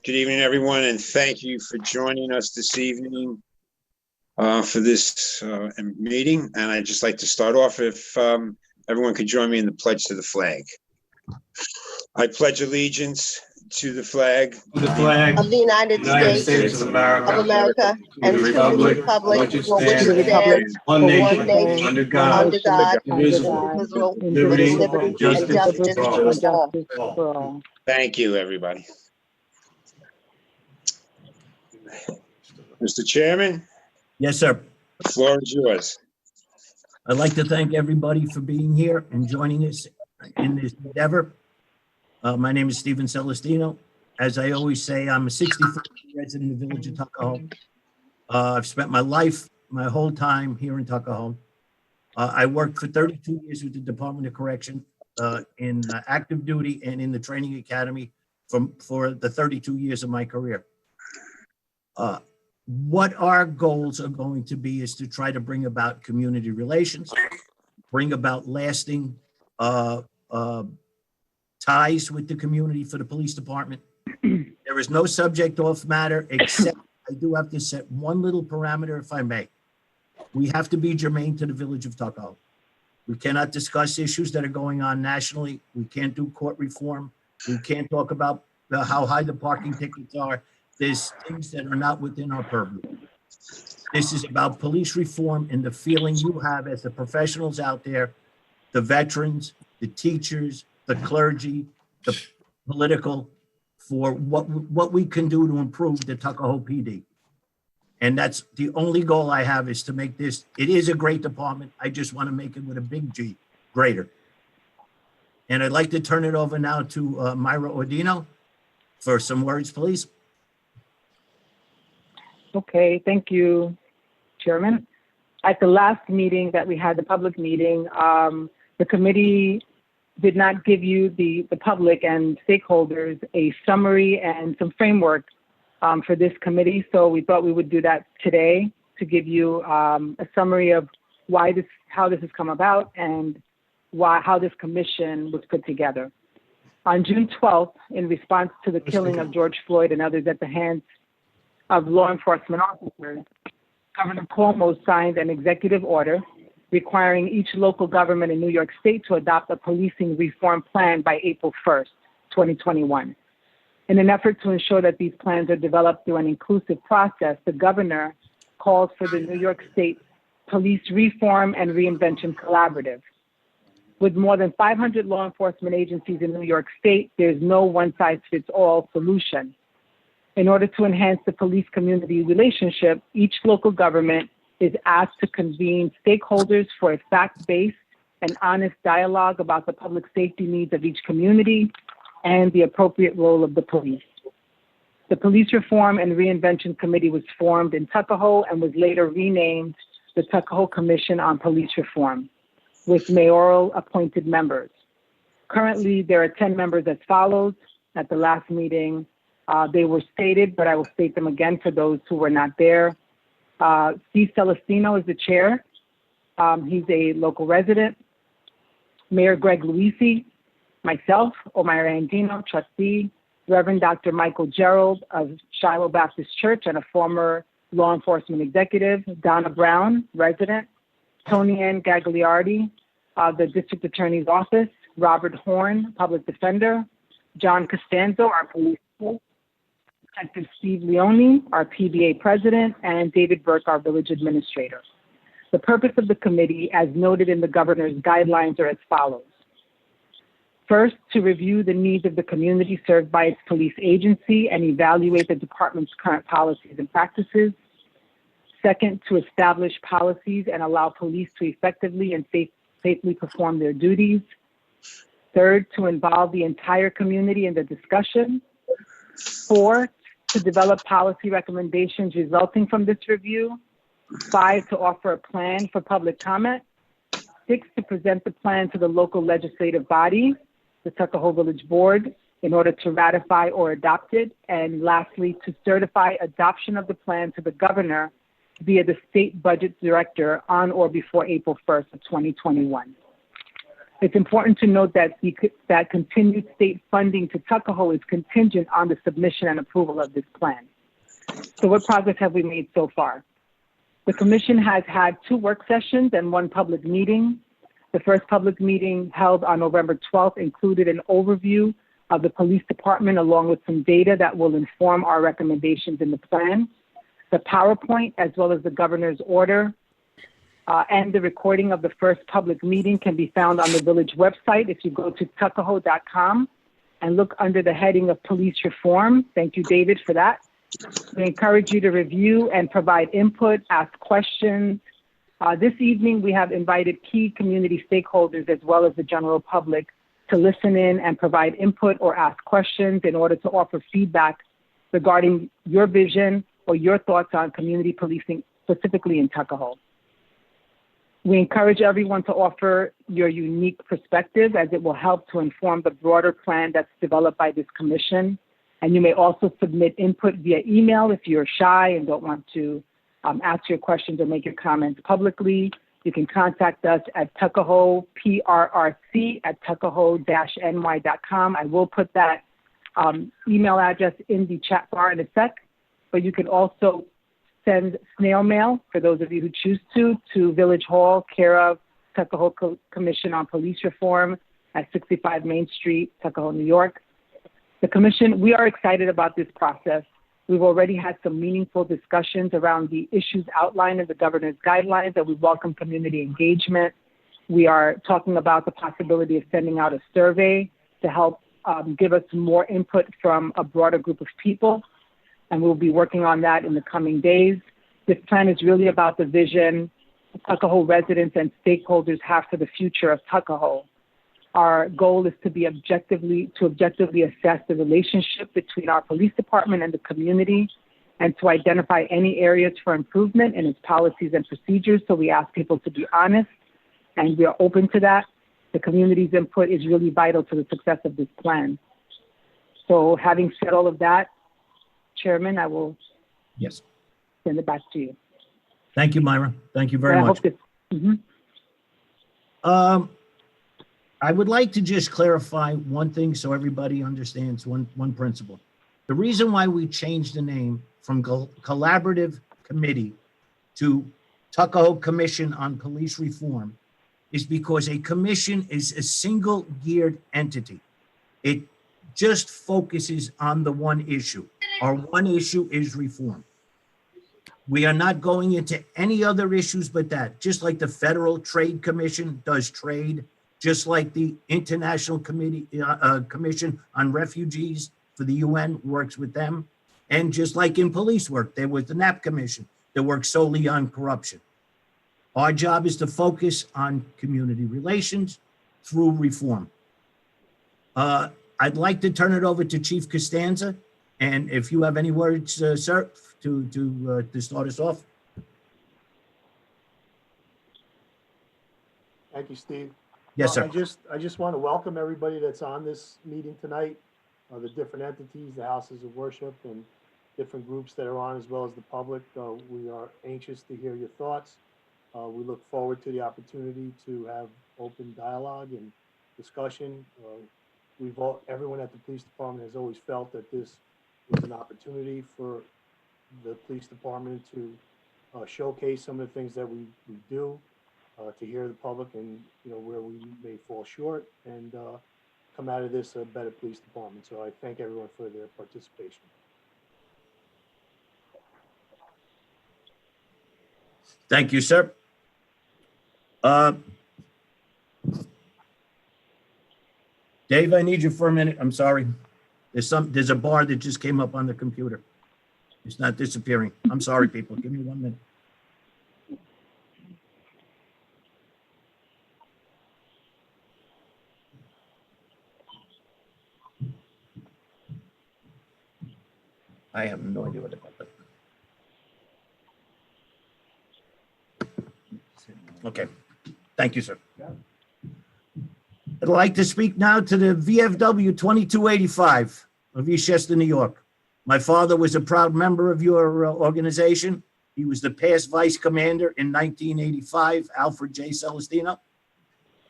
Good evening, everyone, and thank you for joining us this evening for this meeting. And I'd just like to start off if everyone could join me in the pledge to the flag. I pledge allegiance to the flag of the United States of America, and to the republic for which it stands, one nation, under God, indivisible, with liberty and justice for all. Thank you, everybody. Mr. Chairman? Yes, sir. The floor is yours. I'd like to thank everybody for being here and joining us in this endeavor. My name is Stephen Celestino. As I always say, I'm a 64 resident of the village of Tuckahoe. I've spent my whole time here in Tuckahoe. I worked for 32 years with the Department of Correction in active duty and in the training academy for the 32 years of my career. What our goals are going to be is to try to bring about community relations, bring about lasting ties with the community for the police department. There is no subject off matter, except I do have to set one little parameter, if I may. We have to be germane to the village of Tuckahoe. We cannot discuss issues that are going on nationally. We can't do court reform. We can't talk about how high the parking tickets are. There's things that are not within our purview. This is about police reform and the feeling you have as the professionals out there, the veterans, the teachers, the clergy, the political, for what we can do to improve the Tuckahoe PD. And that's the only goal I have, is to make this, it is a great department. I just want to make it with a big G, greater. And I'd like to turn it over now to Myra Ordino for some words, please. Okay, thank you, Chairman. At the last meeting that we had, the public meeting, the committee did not give you, the public and stakeholders, a summary and some framework for this committee. So we thought we would do that today to give you a summary of how this has come about and how this commission was put together. On June 12th, in response to the killing of George Floyd and others at the hands of law enforcement officers, Governor Cuomo signed an executive order requiring each local government in New York State to adopt a policing reform plan by April 1st, 2021. In an effort to ensure that these plans are developed through an inclusive process, the governor calls for the New York State Police Reform and Reinvention Collaborative. With more than 500 law enforcement agencies in New York State, there's no one-size-fits-all solution. In order to enhance the police-community relationship, each local government is asked to convene stakeholders for a fact-based and honest dialogue about the public safety needs of each community and the appropriate role of the police. The Police Reform and Reinvention Committee was formed in Tuckahoe and was later renamed the Tuckahoe Commission on Police Reform, with mayoral appointed members. Currently, there are 10 members as follows. At the last meeting, they were stated, but I will state them again for those who were not there. Steve Celestino is the chair. He's a local resident. Mayor Greg Luisi, myself, Omaira Andino, trustee, Reverend Dr. Michael Gerald of Shiloh Baptist Church and a former law enforcement executive, Donna Brown, resident, Tony Ann Gagliardi, the district attorney's office, Robert Horn, public defender, John Costanzo, our police chief, Detective Steve Leone, our PBA president, and David Burke, our village administrator. The purpose of the committee, as noted in the governor's guidelines, are as follows. First, to review the needs of the community served by its police agency and evaluate the department's current policies and practices. Second, to establish policies and allow police to effectively and safely perform their duties. Third, to involve the entire community in the discussion. Four, to develop policy recommendations resulting from this review. 5, to offer a plan for public comment. 6, to present the plan to the local legislative body, the Tuckahoe Village Board, in order to ratify or adopt it. And lastly, to certify adoption of the plan to the governor via the state budget director on or before April 1st of 2021. It's important to note that that continued state funding to Tuckahoe is contingent on the submission and approval of this plan. So what progress have we made so far? The commission has had 2 work sessions and 1 public meeting. The first public meeting held on November 12th included an overview of the police department along with some data that will inform our recommendations in the plan. The PowerPoint, as well as the governor's order, and the recording of the first public meeting can be found on the village website if you go to tuckahoe.com and look under the heading of police reform. Thank you, David, for that. We encourage you to review and provide input, ask questions. This evening, we have invited key community stakeholders as well as the general public to listen in and provide input or ask questions in order to offer feedback regarding your vision or your thoughts on community policing, specifically in Tuckahoe. We encourage everyone to offer your unique perspective as it will help to inform the broader plan that's developed by this commission. And you may also submit input via email if you're shy and don't want to ask your questions or make your comments publicly. You can contact us at Tuckahoe, PRRC at tuckahoe-ny.com. I will put that email address in the chat bar in a sec, but you can also send snail mail, for those of you who choose to Village Hall, care of Tuckahoe Commission on Police Reform at 65 Main Street, Tuckahoe, New York. The commission, we are excited about this process. We've already had some meaningful discussions around the issues outlined in the governor's guidelines, and we welcome community engagement. We are talking about the possibility of sending out a survey to help give us more input from a broader group of people, and we'll be working on that in the coming days. This plan is really about the vision Tuckahoe residents and stakeholders have for the future of Tuckahoe. Our goal is to objectively assess the relationship between our police department and the community, and to identify any areas for improvement in its policies and procedures. So we ask people to be honest, and we are open to that. The community's input is really vital to the success of this plan. So having said all of that, Chairman, I will send it back to you. Thank you, Myra. Thank you very much. I would like to just clarify one thing so everybody understands one principle. The reason why we changed the name from Collaborative Committee to Tuckahoe Commission on Police Reform is because a commission is a single-geared entity. It just focuses on the one issue. Our one issue is reform. We are not going into any other issues but that, just like the Federal Trade Commission does trade, just like the International Commission on Refugees for the UN works with them, and just like in police work, there was the NAP Commission that works solely on corruption. Our job is to focus on community relations through reform. I'd like to turn it over to Chief Costanza, and if you have any words, sir, to start us off. Thank you, Steve. Yes, sir. I just want to welcome everybody that's on this meeting tonight, the different entities, the houses of worship, and different groups that are on, as well as the public. We are anxious to hear your thoughts. We look forward to the opportunity to have open dialogue and discussion. Everyone at the police department has always felt that this is an opportunity for the police department to showcase some of the things that we do, to hear the public and where we may fall short, and come out of this a better police department. So I thank everyone for their participation. Thank you, sir. Dave, I need you for a minute. I'm sorry. There's a bar that just came up on the computer. It's not disappearing. I'm sorry, people. Give me 1 minute. I have no idea what about that. Okay. Thank you, sir. I'd like to speak now to the VFW 2285 of Eastchester, New York. My father was a proud member of your organization. He was the past vice commander in 1985, Alfred J. Celestino.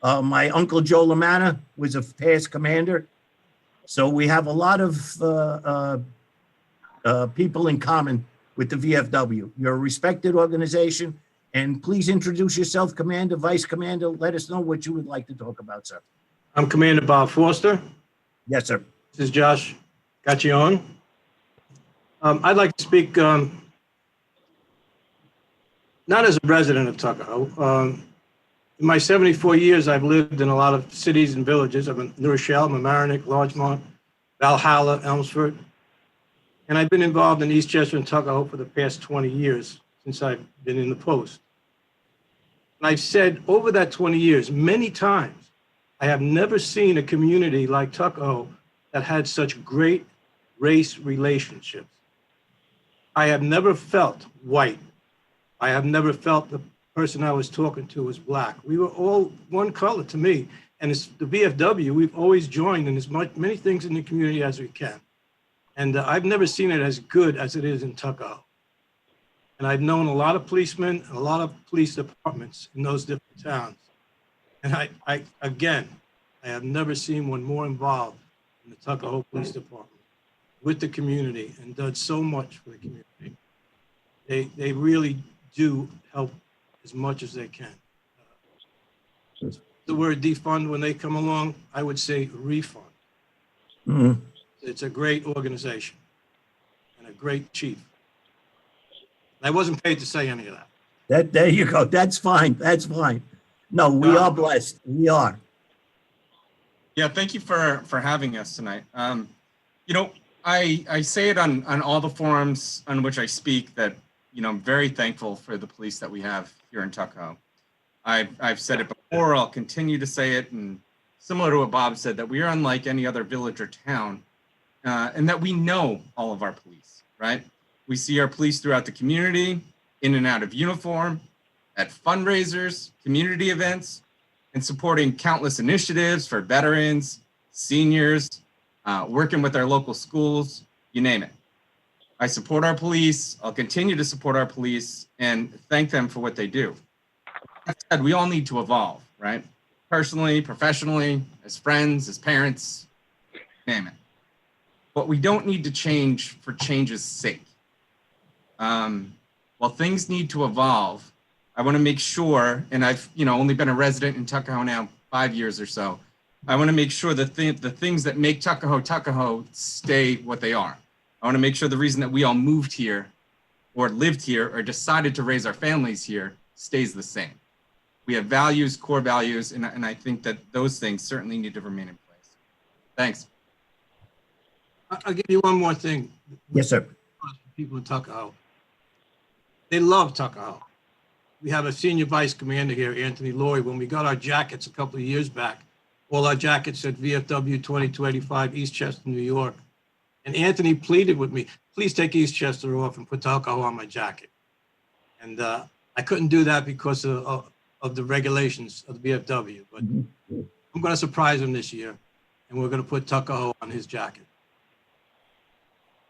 My uncle Joe Lamanna was a past commander. So we have a lot of people in common with the VFW. You're a respected organization, and please introduce yourself, Commander, Vice Commander. Let us know what you would like to talk about, sir. I'm Commander Bob Foster. Yes, sir. This is Josh Gaccione. I'd like to speak not as a resident of Tuckahoe. In my 74 years, I've lived in a lot of cities and villages. I'm in New Rochelle, Mamaroneck, Larchmont, Valhalla, Elmsford. And I've been involved in Eastchester and Tuckahoe for the past 20 years since I've been in the post. And I've said over that 20 years, many times, I have never seen a community like Tuckahoe that had such great race relationships. I have never felt white. I have never felt the person I was talking to was black. We were all one color to me. And it's the VFW, we've always joined in as many things in the community as we can. And I've never seen it as good as it is in Tuckahoe. And I've known a lot of policemen and a lot of police departments in those different towns. And I have never seen one more involved in the Tuckahoe Police Department with the community and done so much for the community. They really do help as much as they can. The word defund, when they come along, I would say refund. Mhm. It's a great organization and a great chief. I wasn't paid to say any of that. There you go. That's fine. That's fine. No, we are blessed. We are. Yeah, thank you for having us tonight. You know, I say it on all the forums on which I speak that, you know, I'm very thankful for the police that we have here in Tuckahoe. I've said it before, I'll continue to say it, and similar to what Bob said, that we are unlike any other village or town, and that we know all of our police, right? We see our police throughout the community, in and out of uniform, at fundraisers, community events, and supporting countless initiatives for veterans, seniors, working with our local schools, you name it. I support our police. I'll continue to support our police and thank them for what they do. That said, we all need to evolve, right? Personally, professionally, as friends, as parents, name it. But we don't need to change for change's sake. While things need to evolve, I want to make sure, and I've only been a resident in Tuckahoe now 5 years or so. I want to make sure that the things that make Tuckahoe stay what they are. I want to make sure the reason that we all moved here or lived here or decided to raise our families here stays the same. We have values, core values, and I think that those things certainly need to remain in place. Thanks. I'll give you one more thing. Yes, sir. People in Tuckahoe, they love Tuckahoe. We have a senior vice commander here, Anthony Lloyd. When we got our jackets a couple of years back, all our jackets said VFW 2285 Eastchester, New York. And Anthony pleaded with me, please take Eastchester off and put Tuckahoe on my jacket. And I couldn't do that because of the regulations of the VFW. But I'm going to surprise him this year, and we're going to put Tuckahoe on his jacket.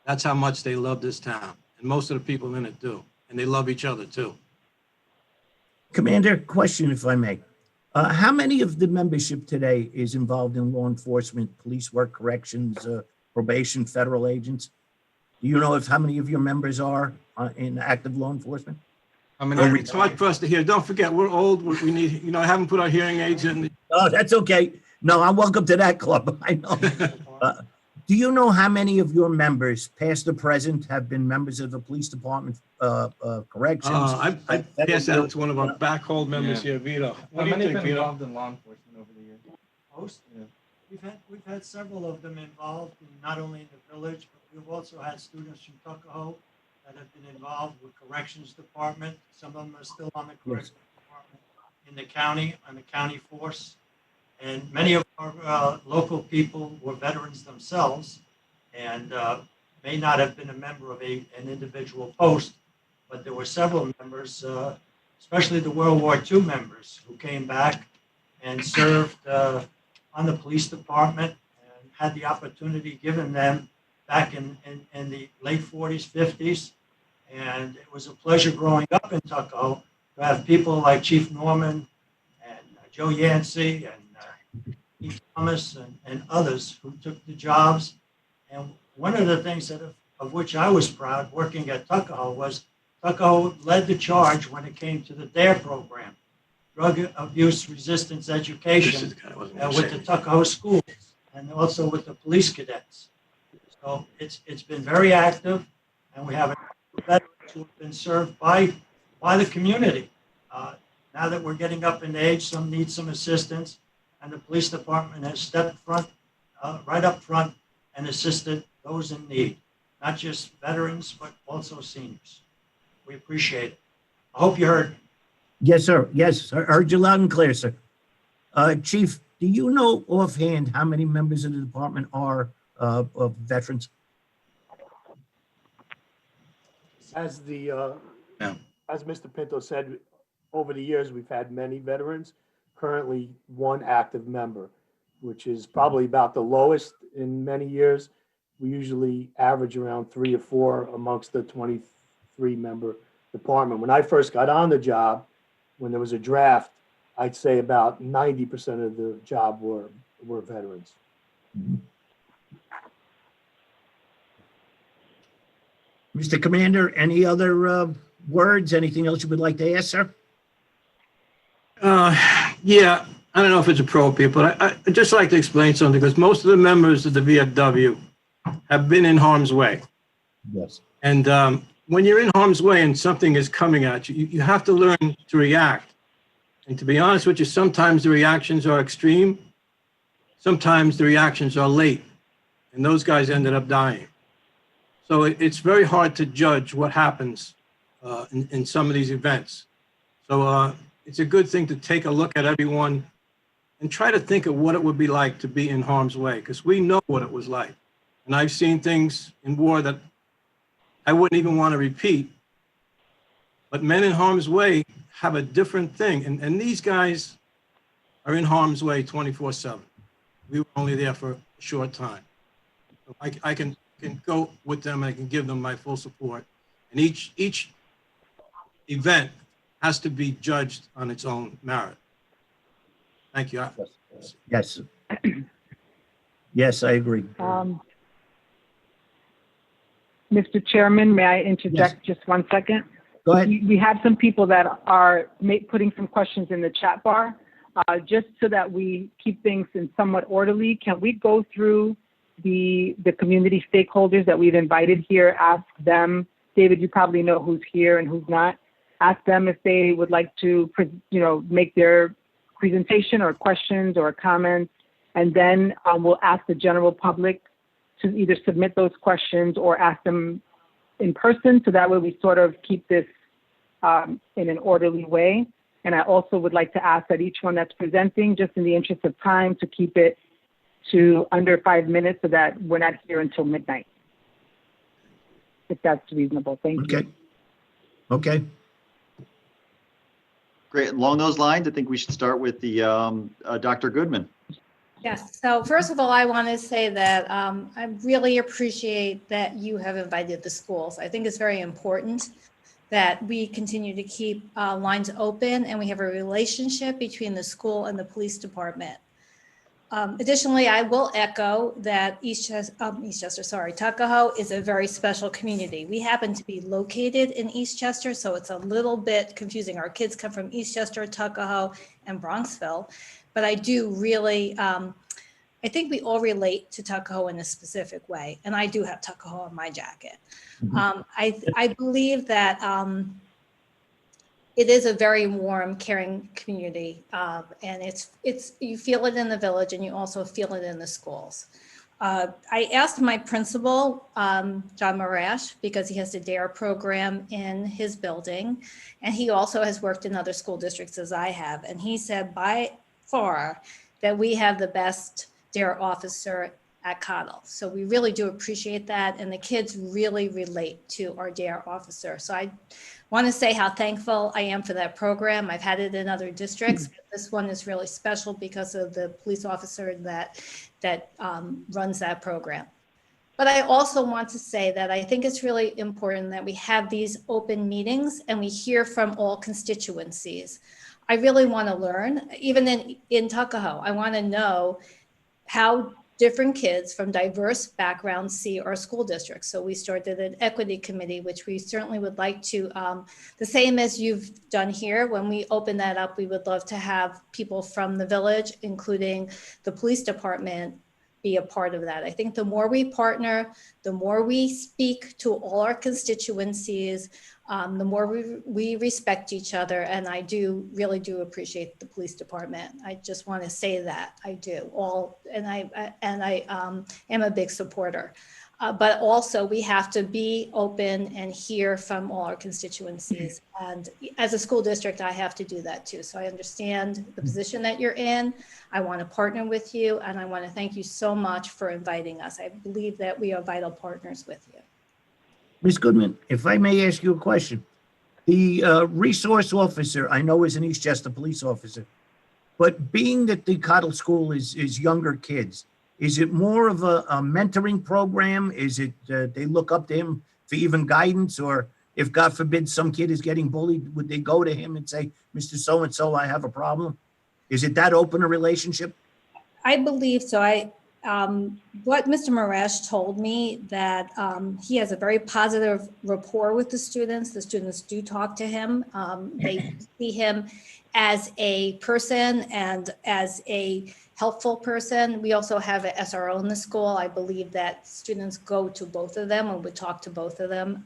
That's how much they love this town. And most of the people in it do. And they love each other too. Commander, question if I may. How many of the membership today is involved in law enforcement, police work, corrections, probation, federal agents? Do you know how many of your members are in active law enforcement? It's hard for us to hear. Don't forget, we're old. We need, I haven't put our hearing aids in. Oh, that's okay. No, I'm welcome to that club. I know. Do you know how many of your members, past or present, have been members of the police department, corrections? I passed that to one of our backhold members here, Vito. What do you think, Vito? Involved in law enforcement over the years? Post. Yeah. We've had several of them involved, not only in the village, but we've also had students from Tuckahoe that have been involved with corrections department. Some of them are still on the corrections department in the county, on the county force. And many of our local people were veterans themselves and may not have been a member of an individual post, but there were several members, especially the World War II members who came back and served on the police department and had the opportunity given them back in the late 40s, 50s. And it was a pleasure growing up in Tuckahoe to have people like Chief Norman and Joe Yancey and Pete Thomas and others who took the jobs. And one of the things that of which I was proud working at Tuckahoe was Tuckahoe led the charge when it came to the DARE program, Drug Abuse Resistance Education, with the Tuckahoe schools and also with the police cadets. So it's been very active, and we have veterans who have been served by the community. Now that we're getting up in age, some need some assistance, and the police department has stepped right up front and assisted those in need, not just veterans, but also seniors. We appreciate it. I hope you heard. Yes, sir. Yes, I heard you loud and clear, sir. Chief, do you know offhand how many members of the department are of veterans? As the, Yeah. as Mr. Pinto said, over the years, we've had many veterans, currently one active member, which is probably about the lowest in many years. We usually average around 3 or 4 amongst the 23-member department. When I first got on the job, when there was a draft, I'd say about 90% of the job were veterans. Mr. Commander, any other words, anything else you would like to ask, sir? Yeah, I don't know if it's appropriate, but I'd just like to explain something because most of the members of the VFW have been in harm's way. Yes. And when you're in harm's way and something is coming at you, you have to learn to react. And to be honest with you, sometimes the reactions are extreme. Sometimes the reactions are late. And those guys ended up dying. So it's very hard to judge what happens in some of these events. So it's a good thing to take a look at everyone and try to think of what it would be like to be in harm's way, because we know what it was like. And I've seen things in war that I wouldn't even want to repeat. But men in harm's way have a different thing. And these guys are in harm's way 24/7. We were only there for a short time. So I can go with them. I can give them my full support. And each event has to be judged on its own merit. Thank you. Yes. Yes, I agree. Mr. Chairman, may I interject just 1 second? Go ahead. We have some people that are putting some questions in the chat bar. Just so that we keep things in somewhat orderly, can we go through the community stakeholders that we've invited here, ask them, David, you probably know who's here and who's not, ask them if they would like to, make their presentation or questions or comments, and then we'll ask the general public to either submit those questions or ask them in person, so that way we sort of keep this in an orderly way. And I also would like to ask that each one that's presenting, just in the interest of time, to keep it to under 5 minutes so that we're not here until midnight, if that's reasonable. Thank you. Okay. Great. Along those lines, I think we should start with the Dr. Goodman. Yes. So first of all, I want to say that I really appreciate that you have invited the schools. I think it's very important that we continue to keep lines open and we have a relationship between the school and the police department. Additionally, I will echo that Tuckahoe is a very special community. We happen to be located in Eastchester, so it's a little bit confusing. Our kids come from Eastchester, Tuckahoe, and Bronxville, but I do really, I think we all relate to Tuckahoe in a specific way, and I do have Tuckahoe on my jacket. I believe that it is a very warm, caring community, and it's you feel it in the village, and you also feel it in the schools. I asked my principal, John Marash, because he has the DARE program in his building, and he also has worked in other school districts as I have, and he said by far that we have the best DARE officer at Cottle. So we really do appreciate that, and the kids really relate to our DARE officer. So I want to say how thankful I am for that program. I've had it in other districts, but this one is really special because of the police officer that runs that program. But I also want to say that I think it's really important that we have these open meetings and we hear from all constituencies. I really want to learn, even in Tuckahoe. I want to know how different kids from diverse backgrounds see our school district. So we started an equity committee, which we certainly would like to, the same as you've done here. When we open that up, we would love to have people from the village, including the police department, be a part of that. I think the more we partner, the more we speak to all our constituencies, the more we respect each other. And I really do appreciate the police department. I just want to say that I do and I am a big supporter. But also we have to be open and hear from all our constituencies. And as a school district, I have to do that too. So I understand the position that you're in. I want to partner with you, and I want to thank you so much for inviting us. I believe that we are vital partners with you. Ms. Goodman, if I may ask you a question. The resource officer, I know is an Eastchester police officer, but being that the Cottle School is younger kids, is it more of a mentoring program? Is it they look up to him for even guidance? Or if, God forbid, some kid is getting bullied, would they go to him and say, Mr. So-and-so, I have a problem? Is it that open a relationship? I believe so. What Mr. Marash told me, that he has a very positive rapport with the students. The students do talk to him. They see him as a person and as a helpful person. We also have an SRO in the school. I believe that students go to both of them and would talk to both of them.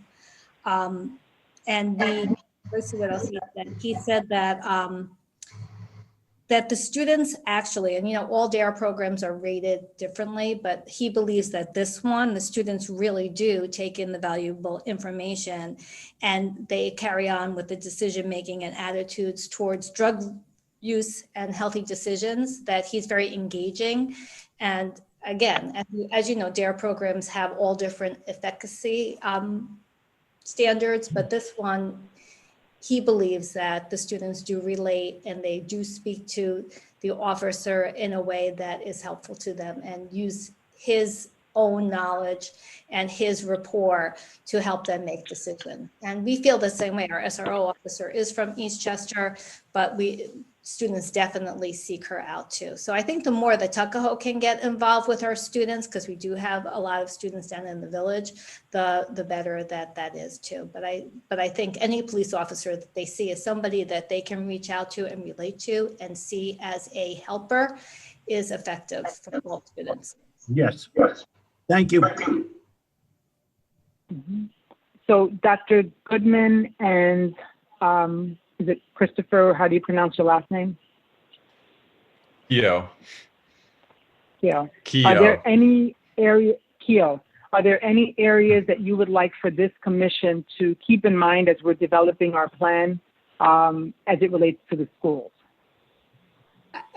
Let's see what else he said. He said that that the students actually, and all DARE programs are rated differently, but he believes that this one, the students really do take in the valuable information and they carry on with the decision-making and attitudes towards drug use and healthy decisions, that he's very engaging. And again, as you know, DARE programs have all different efficacy standards, but this one, he believes that the students do relate and they do speak to the officer in a way that is helpful to them and use his own knowledge and his rapport to help them make decisions. And we feel the same way. Our SRO officer is from Eastchester, but students definitely seek her out too. So I think the more the Tuckahoe can get involved with our students, because we do have a lot of students down in the village, the better that is too. But I think any police officer that they see as somebody that they can reach out to and relate to and see as a helper is effective for all students. Yes. Thank you. So Dr. Goodman and is it Christopher? How do you pronounce your last name? Keo. Keo. Keo. Are there any areas that you would like for this commission to keep in mind as we're developing our plan as it relates to the schools?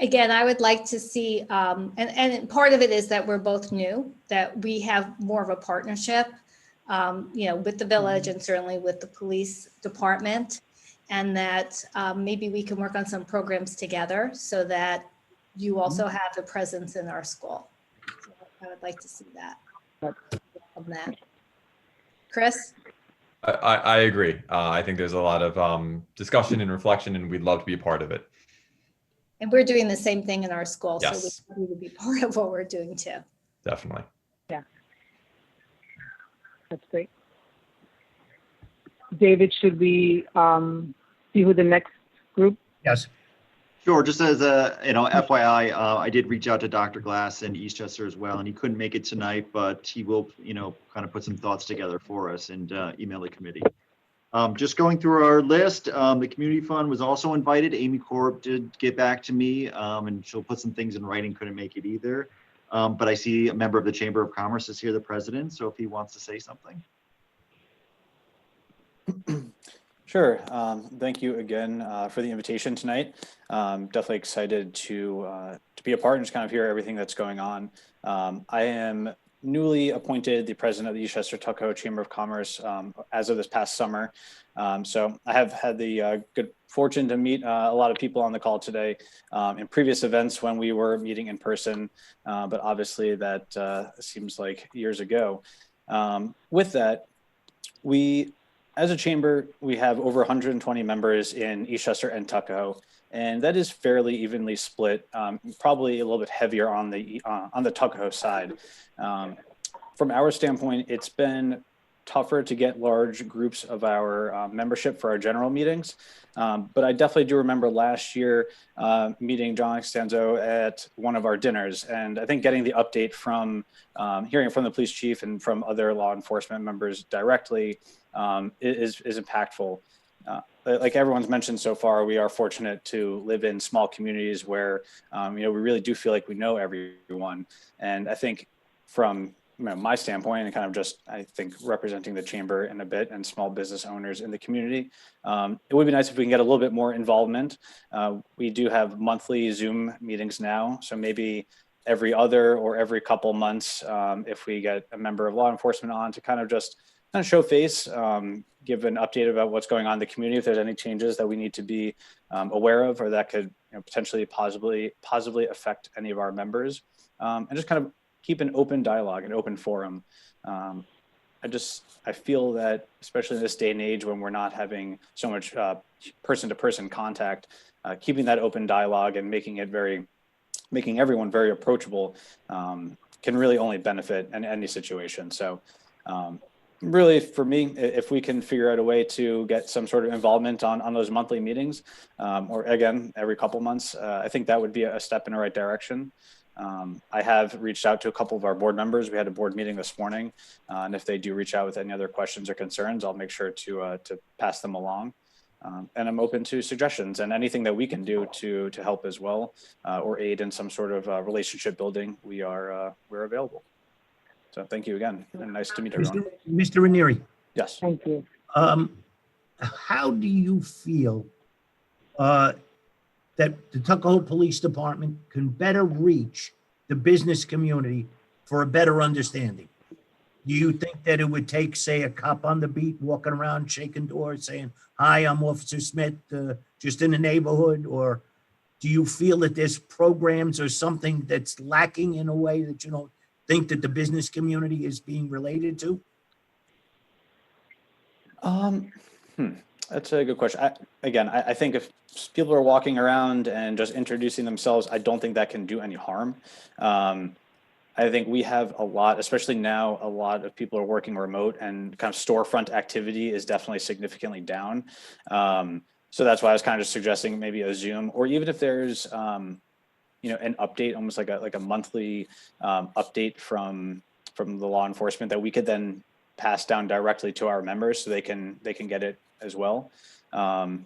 Again, I would like to see, and part of it is that we're both new, that we have more of a partnership, with the village and certainly with the police department, and that maybe we can work on some programs together so that you also have the presence in our school. So I would like to see that. From that. Chris? I agree. I think there's a lot of discussion and reflection, and we'd love to be a part of it. And we're doing the same thing in our school, Yes. so we need to be part of what we're doing too. Definitely. Yeah, that's great. David, should we see who the next group? Yes. Sure. Just as a, FYI, I did reach out to Dr. Glass in Eastchester as well, and he couldn't make it tonight, but he will, kind of put some thoughts together for us and email the committee. Just going through our list, the community fund was also invited. Amy Korb did get back to me, and she'll put some things in writing, couldn't make it either. But I see a member of the Chamber of Commerce is here, the president, so if he wants to say something. Sure. Thank you again for the invitation tonight. Definitely excited to be a part and just kind of hear everything that's going on. I am newly appointed the president of the Eastchester Tuckahoe Chamber of Commerce as of this past summer. So I have had the good fortune to meet a lot of people on the call today in previous events when we were meeting in person, but obviously that seems like years ago. With that, as a chamber, we have over 120 members in Eastchester and Tuckahoe. and that is fairly evenly split, probably a little bit heavier on the Tuckahoe side. From our standpoint, it's been tougher to get large groups of our membership for our general meetings. But I definitely do remember last year meeting John Extenzo at one of our dinners. And I think getting the update from hearing from the police chief and from other law enforcement members directly is impactful. Like everyone's mentioned so far, we are fortunate to live in small communities where, we really do feel like we know everyone. And I think from my standpoint, and kind of just, I think, representing the chamber in a bit and small business owners in the community, it would be nice if we can get a little bit more involvement. We do have monthly Zoom meetings now, so maybe every other or every couple months, if we get a member of law enforcement on to kind of show face, give an update about what's going on in the community, if there's any changes that we need to be aware of or that could potentially positively affect any of our members, and just kind of keep an open dialogue, an open forum. I feel that, especially in this day and age when we're not having so much person-to-person contact, keeping that open dialogue and making everyone very approachable can really only benefit in any situation. So really, for me, if we can figure out a way to get some sort of involvement on those monthly meetings, or again, every couple months, I think that would be a step in the right direction. I have reached out to a couple of our board members. We had a board meeting this morning, and if they do reach out with any other questions or concerns, I'll make sure to pass them along. And I'm open to suggestions and anything that we can do to help as well, or aid in some sort of relationship building. We're available. So thank you again, and nice to meet everyone. Mr. Ranieri, Yes. Thank you. how do you feel that the Tuckahoe Police Department can better reach the business community for a better understanding? Do you think that it would take, say, a cop on the beat walking around shaking doors saying, "Hi, I'm Officer Smith, just in the neighborhood"? Or do you feel that there's programs or something that's lacking in a way that you don't think that the business community is being related to? That's a good question. I think if people are walking around and just introducing themselves, I don't think that can do any harm. I think we have a lot, especially now, a lot of people are working remote, and kind of storefront activity is definitely significantly down. So that's why I was kind of just suggesting maybe a Zoom, or even if there's an update, almost like a monthly update from the law enforcement that we could then pass down directly to our members so they can get it as well. I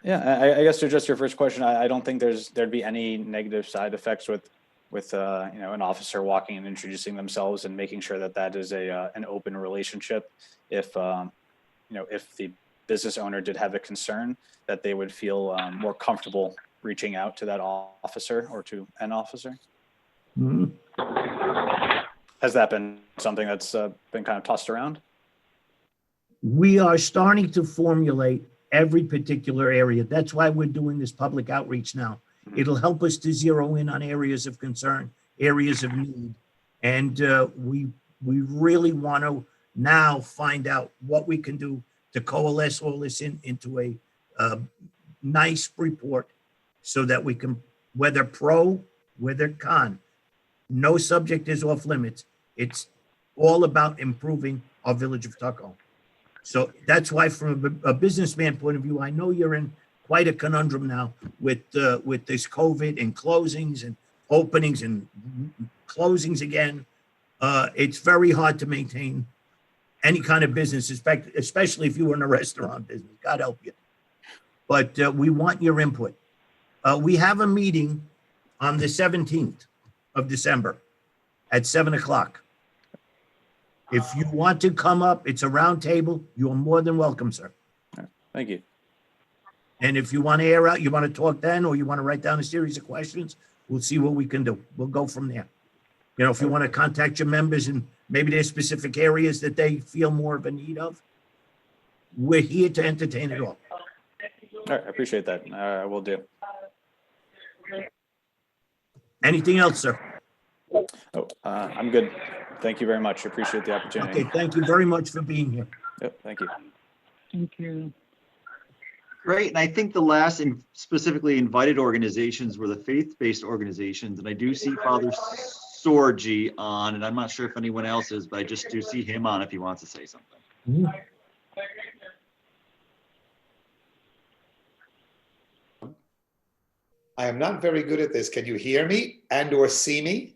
guess to address your first question, I don't think there'd be any negative side effects with an officer walking and introducing themselves and making sure that is an open relationship. If the business owner did have a concern, that they would feel more comfortable reaching out to that officer or to an officer. Mm-hmm. Has that been something that's been kind of tossed around? We are starting to formulate every particular area. That's why we're doing this public outreach now. It'll help us to zero in on areas of concern, areas of need. And we really want to now find out what we can do to coalesce all this into a nice report so that we can, whether pro, whether con, no subject is off limits. It's all about improving our village of Tuckahoe. So that's why, from a businessman point of view, I know you're in quite a conundrum now with this COVID and closings and openings and closings again. It's very hard to maintain any kind of business, especially if you were in a restaurant business. God help you. But we want your input. We have a meeting on the 17th of December at 7:00. If you want to come up, it's a round table. You are more than welcome, sir. Thank you. And if you want to air out, you want to talk then, or you want to write down a series of questions, we'll see what we can do. We'll go from there. If you want to contact your members and maybe there's specific areas that they feel more of a need of, we're here to entertain it all. All right, I appreciate that. I will do. Anything else, sir? Oh, I'm good. Thank you very much. Appreciate the opportunity. Okay, thank you very much for being here. Yep, thank you. Thank you. Great, and I think the last specifically invited organizations were the faith-based organizations, and I do see Father Sorgi on, and I'm not sure if anyone else is, but I just do see him on if he wants to say something. I am not very good at this. Can you hear me and or see me?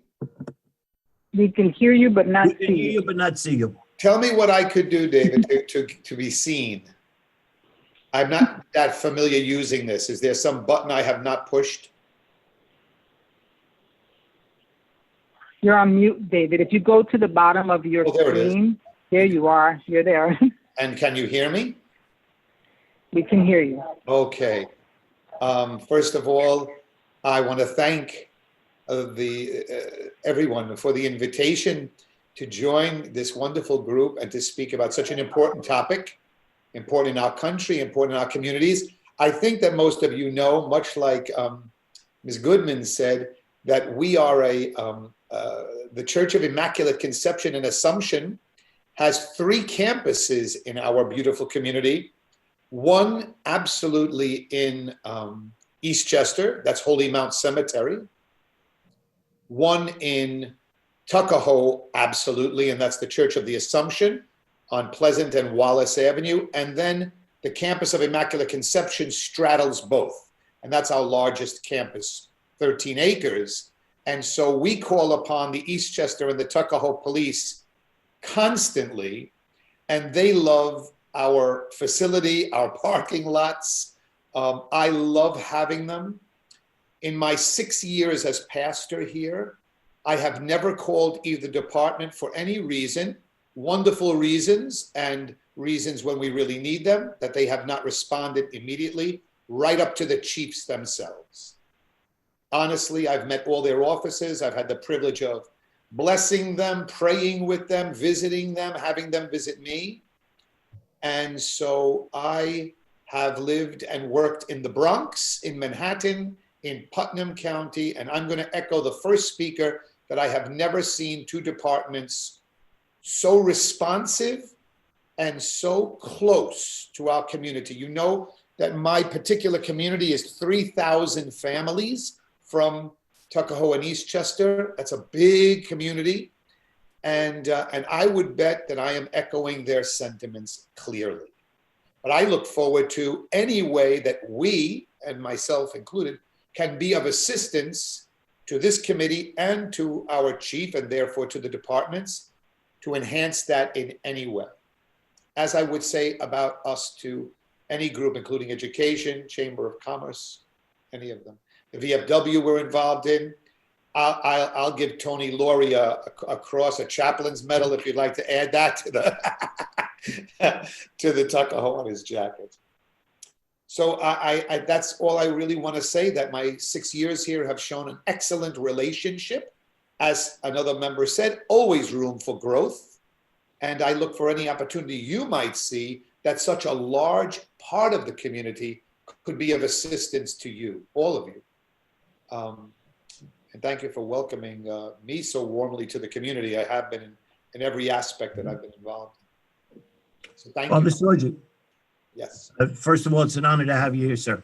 We can hear you, but not We can see hear you. you, but not see you. Tell me what I could do, David, to be seen. I'm not that familiar using this. Is there some button I have not pushed? You're on mute, David. If you go to the bottom of your Oh, there it is. screen, there you are. You're there. And can you hear me? We can hear you. Okay. First of all, I want to thank everyone for the invitation to join this wonderful group and to speak about such an important topic, important in our country, important in our communities. I think that most of you know, much like Ms. Goodman said, that we are the Church of Immaculate Conception and Assumption has 3 campuses in our beautiful community. One absolutely in Eastchester, that's Holy Mount Cemetery. One in Tuckahoe, absolutely, and that's the Church of the Assumption on Pleasant and Wallace Avenue. And then the campus of Immaculate Conception straddles both. And that's our largest campus, 13 acres. And so we call upon the Eastchester and the Tuckahoe police constantly, and they love our facility, our parking lots. I love having them. In my 6 years as pastor here, I have never called either department for any reason, wonderful reasons and reasons when we really need them, that they have not responded immediately, right up to the chiefs themselves. Honestly, I've met all their offices. I've had the privilege of blessing them, praying with them, visiting them, having them visit me. And so I have lived and worked in the Bronx, in Manhattan, in Putnam County, and I'm going to echo the first speaker that I have never seen 2 departments so responsive and so close to our community. You know that my particular community is 3,000 families from Tuckahoe and Eastchester. That's a big community. And I would bet that I am echoing their sentiments clearly. But I look forward to any way that we, and myself included, can be of assistance to this committee and to our chief, and therefore to the departments, to enhance that in any way. As I would say about us to any group, including education, Chamber of Commerce, any of them. The VFW we're involved in. I'll give Tony Laurie a cross, a chaplain's medal, if you'd like to add that to the to the Tuckahoe on his jacket. So that's all I really want to say, that my 6 years here have shown an excellent relationship. As another member said, always room for growth. And I look for any opportunity you might see that such a large part of the community could be of assistance to you, all of you. And thank you for welcoming me so warmly to the community. I have been in every aspect that I've been involved in. So thank Father you. Sorgi, Yes. first of all, it's an honor to have you here, sir.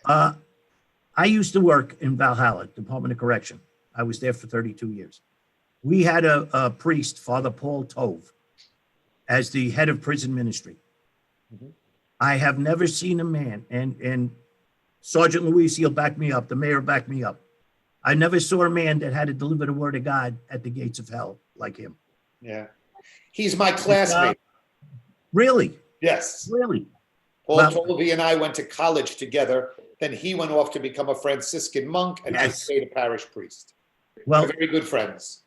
I used to work in Valhalla, Department of Correction. I was there for 32 years. We had a priest, Father Paul Tove, as the head of prison ministry. Mhm. I have never seen a man, and Sergeant Luis, he'll back me up, the mayor backed me up. I never saw a man that had to deliver the word of God at the gates of hell like him. Yeah. He's my classmate. Really? Yes. Really? Paul Well- Tolby and I went to college together. Then he went off to become a Franciscan monk, and I Yes. stayed a parish priest. Well, We're very good friends.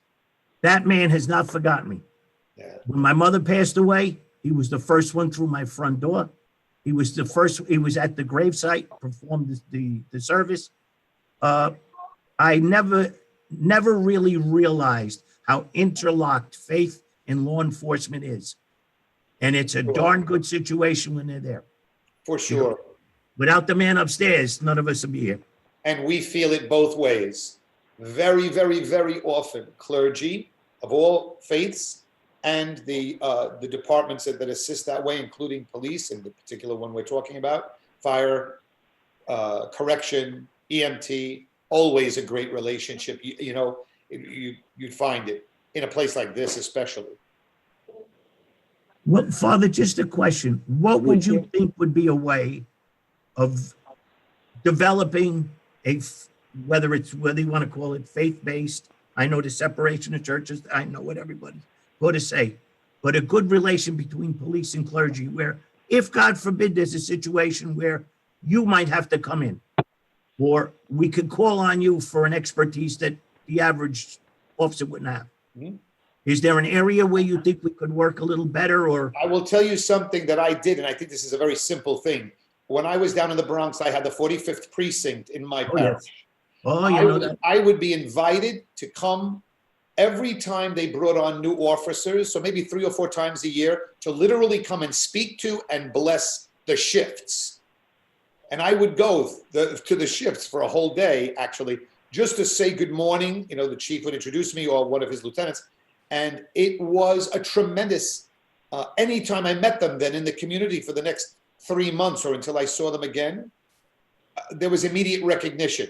that man has not forgotten me. Yeah. When my mother passed away, he was the first one through my front door. He was the first, he was at the gravesite, performed the service. I never really realized how interlocked faith and law enforcement is. And it's a darn good situation when they're there. For sure. Without the man upstairs, none of us would be here. And we feel it both ways. Very, very, very often, clergy of all faiths and the departments that assist that way, including police and the particular one we're talking about, fire, correction, EMT, always a great relationship. You'd find it in a place like this, especially. Well, Father, just a question. What would you think would be a way of developing whether you want to call it faith-based, I know the separation of churches, I know what everybody's going to say, but a good relation between police and clergy where, if God forbid, there's a situation where you might have to come in, or we could call on you for an expertise that the average officer wouldn't have. Mhm. Is there an area where you think we could work a little better, or? I will tell you something that I did, and I think this is a very simple thing. When I was down in the Bronx, I had the 45th precinct in my Oh, yes. parish. Oh, you know that. I would be invited to come every time they brought on new officers, so maybe 3 or 4 times a year, to literally come and speak to and bless the shifts. And I would go to the shifts for a whole day, actually, just to say good morning. The chief would introduce me or one of his lieutenants. And it was a tremendous, anytime I met them then in the community for the next 3 months or until I saw them again, there was immediate recognition.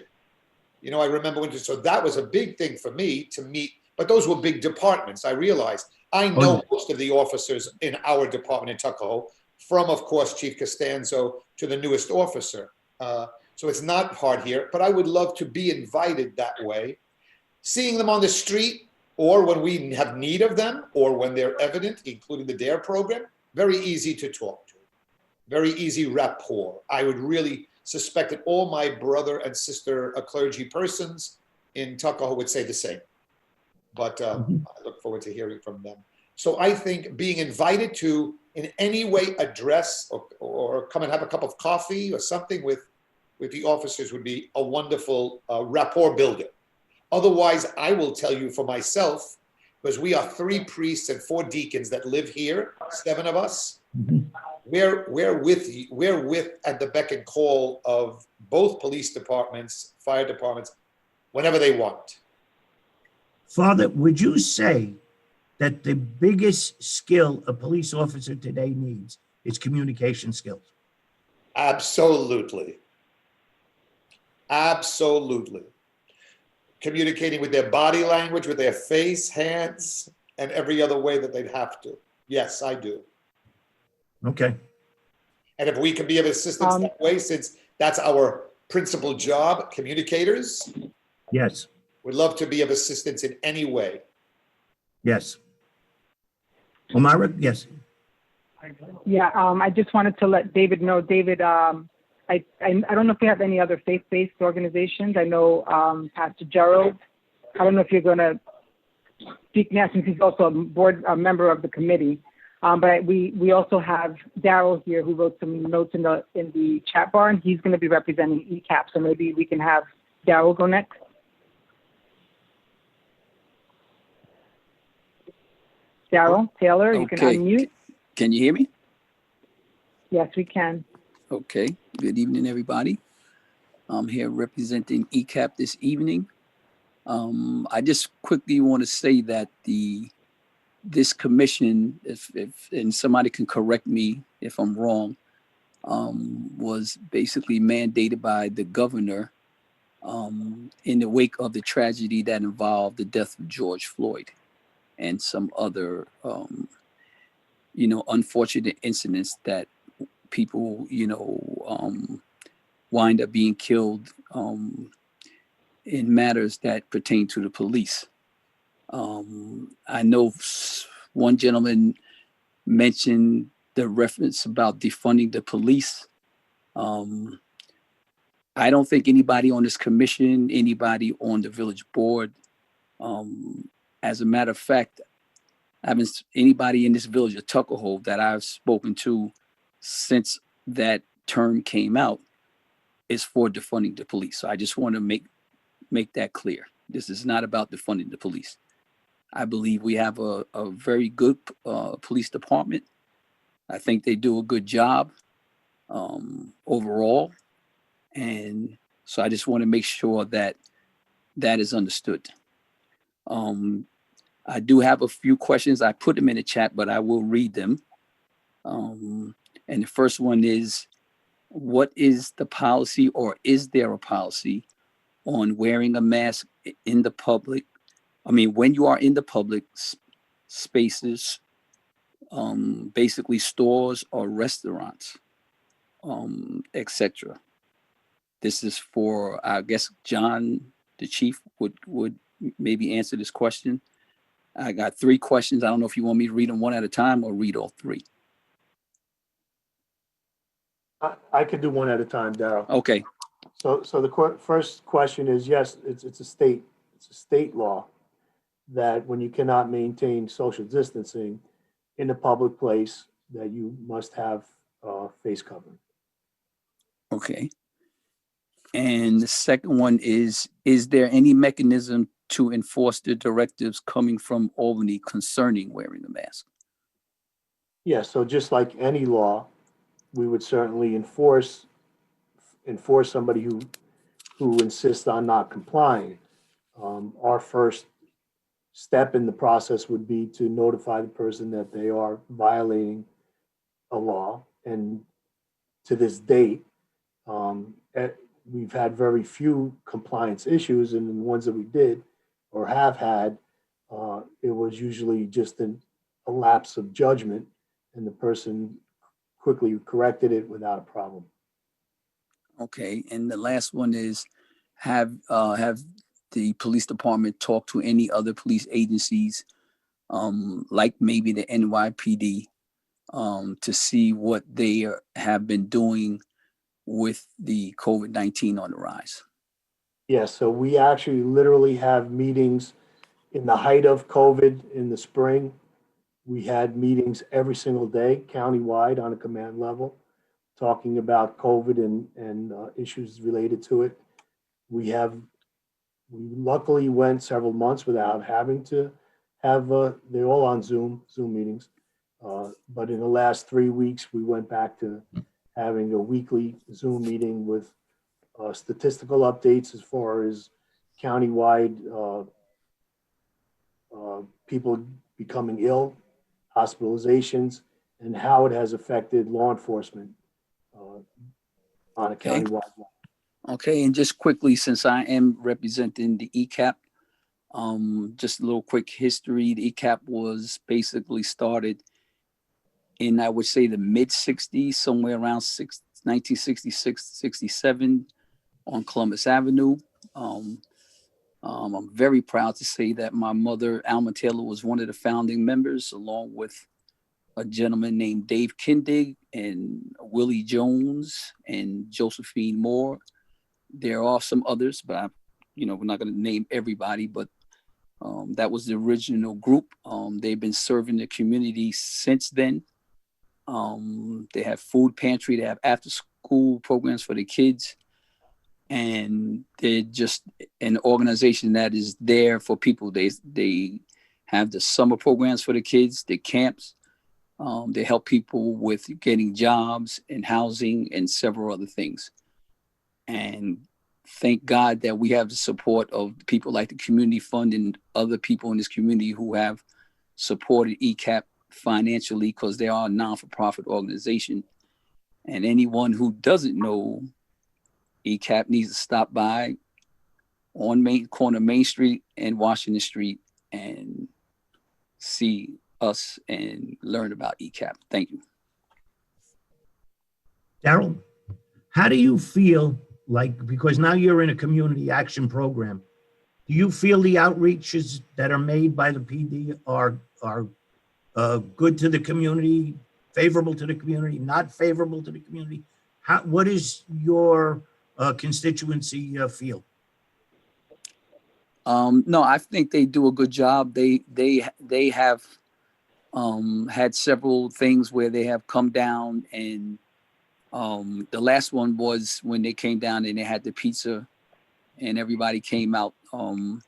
I remember so that was a big thing for me to meet, but those were big departments. I realized I know most of the officers in our department in Tuckahoe, from, of course, Chief Costanzo to the newest officer. So it's not hard here, but I would love to be invited that way. Seeing them on the street, or when we have need of them, or when they're evident, including the DARE program, very easy to talk to. Very easy rapport. I would really suspect that all my brother and sister clergy persons in Tuckahoe would say the same. But I look forward to hearing from them. So I think being invited to in any way address or come and have a cup of coffee or something with the officers would be a wonderful rapport builder. Otherwise, I will tell you for myself, because we are 3 priests and 4 deacons that live here, 7 of us. We're with at the beck and call of both police departments, fire departments, whenever they want. Father, would you say that the biggest skill a police officer today needs is communication skills? Absolutely. Absolutely. Communicating with their body language, with their face, hands, and every other way that they'd have to. Yes, I do. Okay. And if we can be of assistance that way, since that's our principal job, communicators. Yes. We'd love to be of assistance in any way. Yes. Omara, yes. Yeah, I just wanted to let David know. David, I don't know if you have any other faith-based organizations. I know Pastor Gerald. I don't know if you're going to speak now since he's also a member of the committee. But we also have Daryl here who wrote some notes in the chat bar, and he's going to be representing ECAP. So maybe we can have Daryl go next. Daryl Taylor, you can unmute. Can you hear me? Yes, we can. Okay. Good evening, everybody. I'm here representing ECAP this evening. I just quickly want to say that this commission, if and somebody can correct me if I'm wrong, was basically mandated by the governor in the wake of the tragedy that involved the death of George Floyd and some other, unfortunate incidents that people, wind up being killed in matters that pertain to the police. I know one gentleman mentioned the reference about defunding the police. I don't think anybody on this commission, anybody on the village board, as a matter of fact, I haven't anybody in this village of Tuckahoe that I've spoken to since that term came out is for defunding the police. So I just want to make that clear. This is not about defunding the police. I believe we have a very good police department. I think they do a good job overall. And so I just want to make sure that that is understood. I do have a few questions. I put them in the chat, but I will read them. And the first one is, what is the policy, or is there a policy on wearing a mask in the public? I mean, when you are in the public spaces, basically stores or restaurants, etc. This is for, I guess, John, the chief, would maybe answer this question. I got 3 questions. I don't know if you want me to read them one at a time or read all 3. I could do one at a time, Darrell. Okay. So the first question is, yes, it's a state law that when you cannot maintain social distancing in a public place, that you must have face covering. Okay. And the second one is there any mechanism to enforce the directives coming from Albany concerning wearing a mask? Yeah, so just like any law, we would certainly enforce somebody who insists on not complying. Our first step in the process would be to notify the person that they are violating a law. And to this date, we've had very few compliance issues, and the ones that we did or have had, it was usually just a lapse of judgment, and the person quickly corrected it without a problem. Okay. And the last one is, have the police department talked to any other police agencies, like maybe the NYPD, to see what they have been doing with the COVID-19 on the rise? Yeah, so we actually literally have meetings in the height of COVID in the spring. We had meetings every single day, countywide on a command level, talking about COVID and issues related to it. We luckily went several months without having to have, they're all on Zoom meetings. But in the last 3 weeks, we went back to having a weekly Zoom meeting with statistical updates as far as countywide people becoming ill, hospitalizations, and how it has affected law enforcement on a countywide level. Okay, and just quickly, since I am representing the ECAP, just a little quick history. The ECAP was basically started in, I would say, the mid 60s, somewhere around 1966, 67 on Columbus Avenue. I'm very proud to say that my mother, Alma Taylor, was one of the founding members, along with a gentleman named Dave Kindig and Willie Jones and Josephine Moore. There are some others, but we're not going to name everybody, but that was the original group. They've been serving the community since then. They have food pantry, they have after school programs for the kids, and they're just an organization that is there for people. They have the summer programs for the kids, the camps. They help people with getting jobs and housing and several other things. And thank God that we have the support of people like the Community Fund and other people in this community who have supported ECAP financially, because they are a non-for-profit organization. And anyone who doesn't know ECAP needs to stop by on Main Street and Washington Street and see us and learn about ECAP. Thank you. Darrell, how do you feel like, because now you're in a community action program, do you feel the outreaches that are made by the PD are good to the community, favorable to the community, not favorable to the community? What is your constituency feel? No, I think they do a good job. They have had several things where they have come down, and the last one was when they came down and they had the pizza and everybody came out. You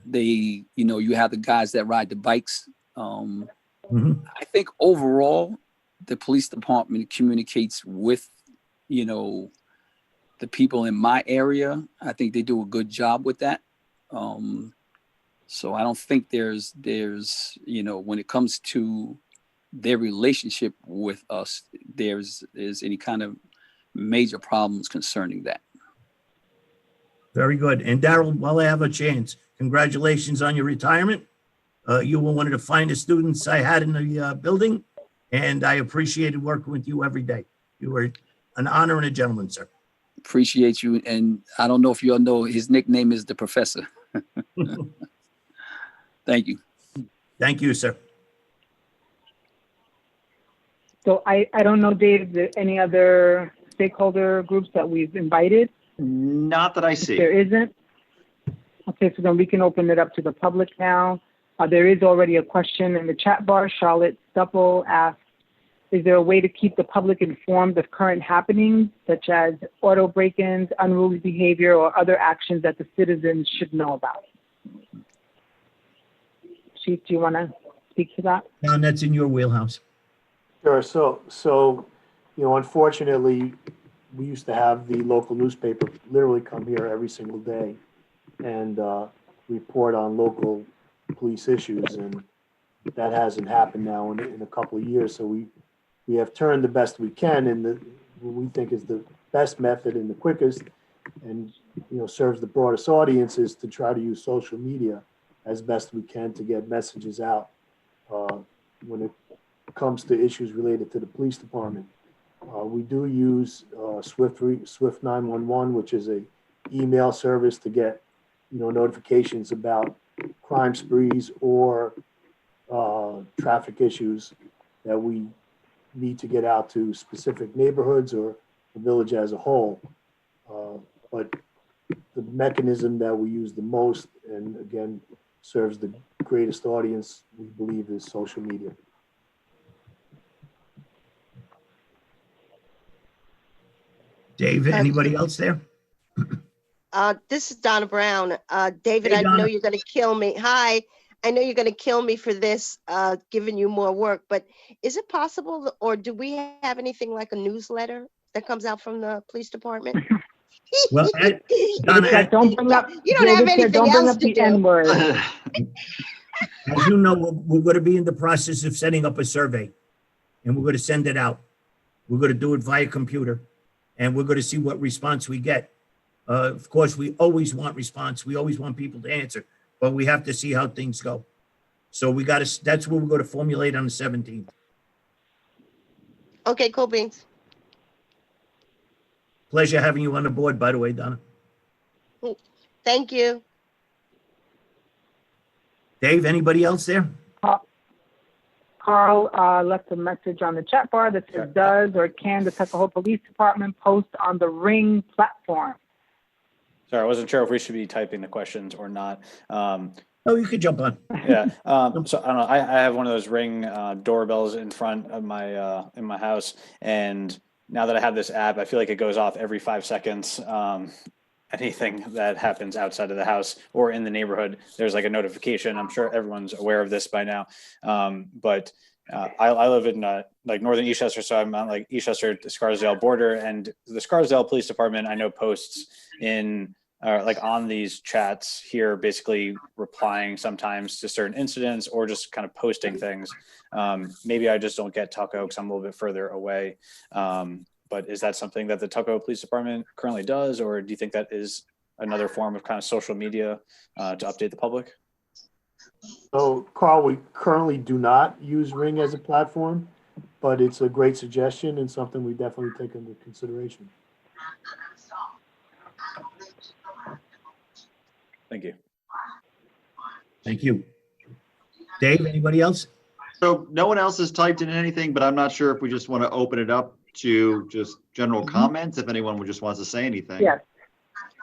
have the guys that ride the bikes. I think overall the police department communicates with the people in my area. I think they do a good job with that. So I don't think there's when it comes to their relationship with us, there's any kind of major problems concerning that. Very good. And Daryl, while I have a chance, congratulations on your retirement. You were one of the finest students I had in the building, and I appreciated working with you every day. You were an honor and a gentleman, sir. Appreciate you. And I don't know if you all know, his nickname is the Professor. Thank you. Thank you, sir. So I don't know, Dave, is there any other stakeholder groups that we've invited? Not that I If see. there isn't, okay, so then we can open it up to the public now. There is already a question in the chat bar. Charlotte Stupple asks, is there a way to keep the public informed of current happenings, such as auto break-ins, unruly behavior, or other actions that the citizens should know about? Chief, do you want to speak to that? Don, that's in your wheelhouse. Sure. So, unfortunately, we used to have the local newspaper literally come here every single day and report on local police issues, and that hasn't happened now in a couple of years. So we have turned the best we can in what we think is the best method and the quickest, and serves the broadest audiences, to try to use social media as best we can to get messages out when it comes to issues related to the police department. We do use Swift 911, which is a email service to get notifications about crime sprees or traffic issues that we need to get out to specific neighborhoods or the village as a whole. But the mechanism that we use the most, and again, serves the greatest audience, we believe, is social media. Dave, anybody else there? This is Donna Brown. David, Hey, I know Donna. you're going to kill me. Hi. I know you're going to kill me for this, giving you more work, but is it possible, or do we have anything like a newsletter that comes out from the police department? Well, Donna, Don't bring up, You don't have David said, anything don't bring else up to the do. N-word. as you know, we're going to be in the process of setting up a survey, and we're going to send it out. We're going to do it via computer, and we're going to see what response we get. Of course, we always want response. We always want people to answer, but we have to see how things go. So we got to, that's what we're going to formulate on the 17th. Okay, cool beans. Pleasure having you on the board, by the way, Donna. Thank you. Dave, anybody else there? Carl left a message on the chat bar that says, does or can the Tuckahoe Police Department post on the Ring platform? Sorry, I wasn't sure if we should be typing the questions or not. Oh, you could jump on. Yeah. So I don't know. I have one of those Ring doorbells in front of my in my house, and now that I have this app, I feel like it goes off every 5 seconds. Anything that happens outside of the house or in the neighborhood, there's like a notification. I'm sure everyone's aware of this by now. But I live in like northern Eastchester, so I'm on like Eastchester to Scarsdale border, and the Scarsdale Police Department I know posts in like on these chats here, basically replying sometimes to certain incidents or just kind of posting things. Maybe I just don't get Tuckahoe because I'm a little bit further away. But is that something that the Tuckahoe Police Department currently does, or do you think that is another form of kind of social media to update the public? So, Carl, we currently do not use Ring as a platform, but it's a great suggestion and something we definitely take into consideration. Thank you. Thank you. Dave, anybody else? So no one else has typed in anything, but I'm not sure if we just want to open it up to just general comments, if anyone would just wants to say anything. Yes.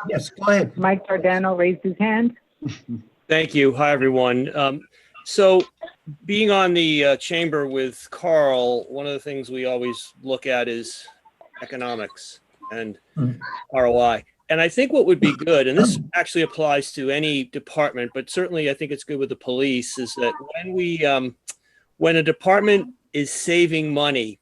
Yes, go ahead. Mike Giordano raised his hand. Thank you. Hi, everyone. So being on the chamber with Carl, one of the things we always look at is economics and ROI. And I think what would be good, and this actually applies to any department, but certainly I think it's good with the police, is that when a department is saving money,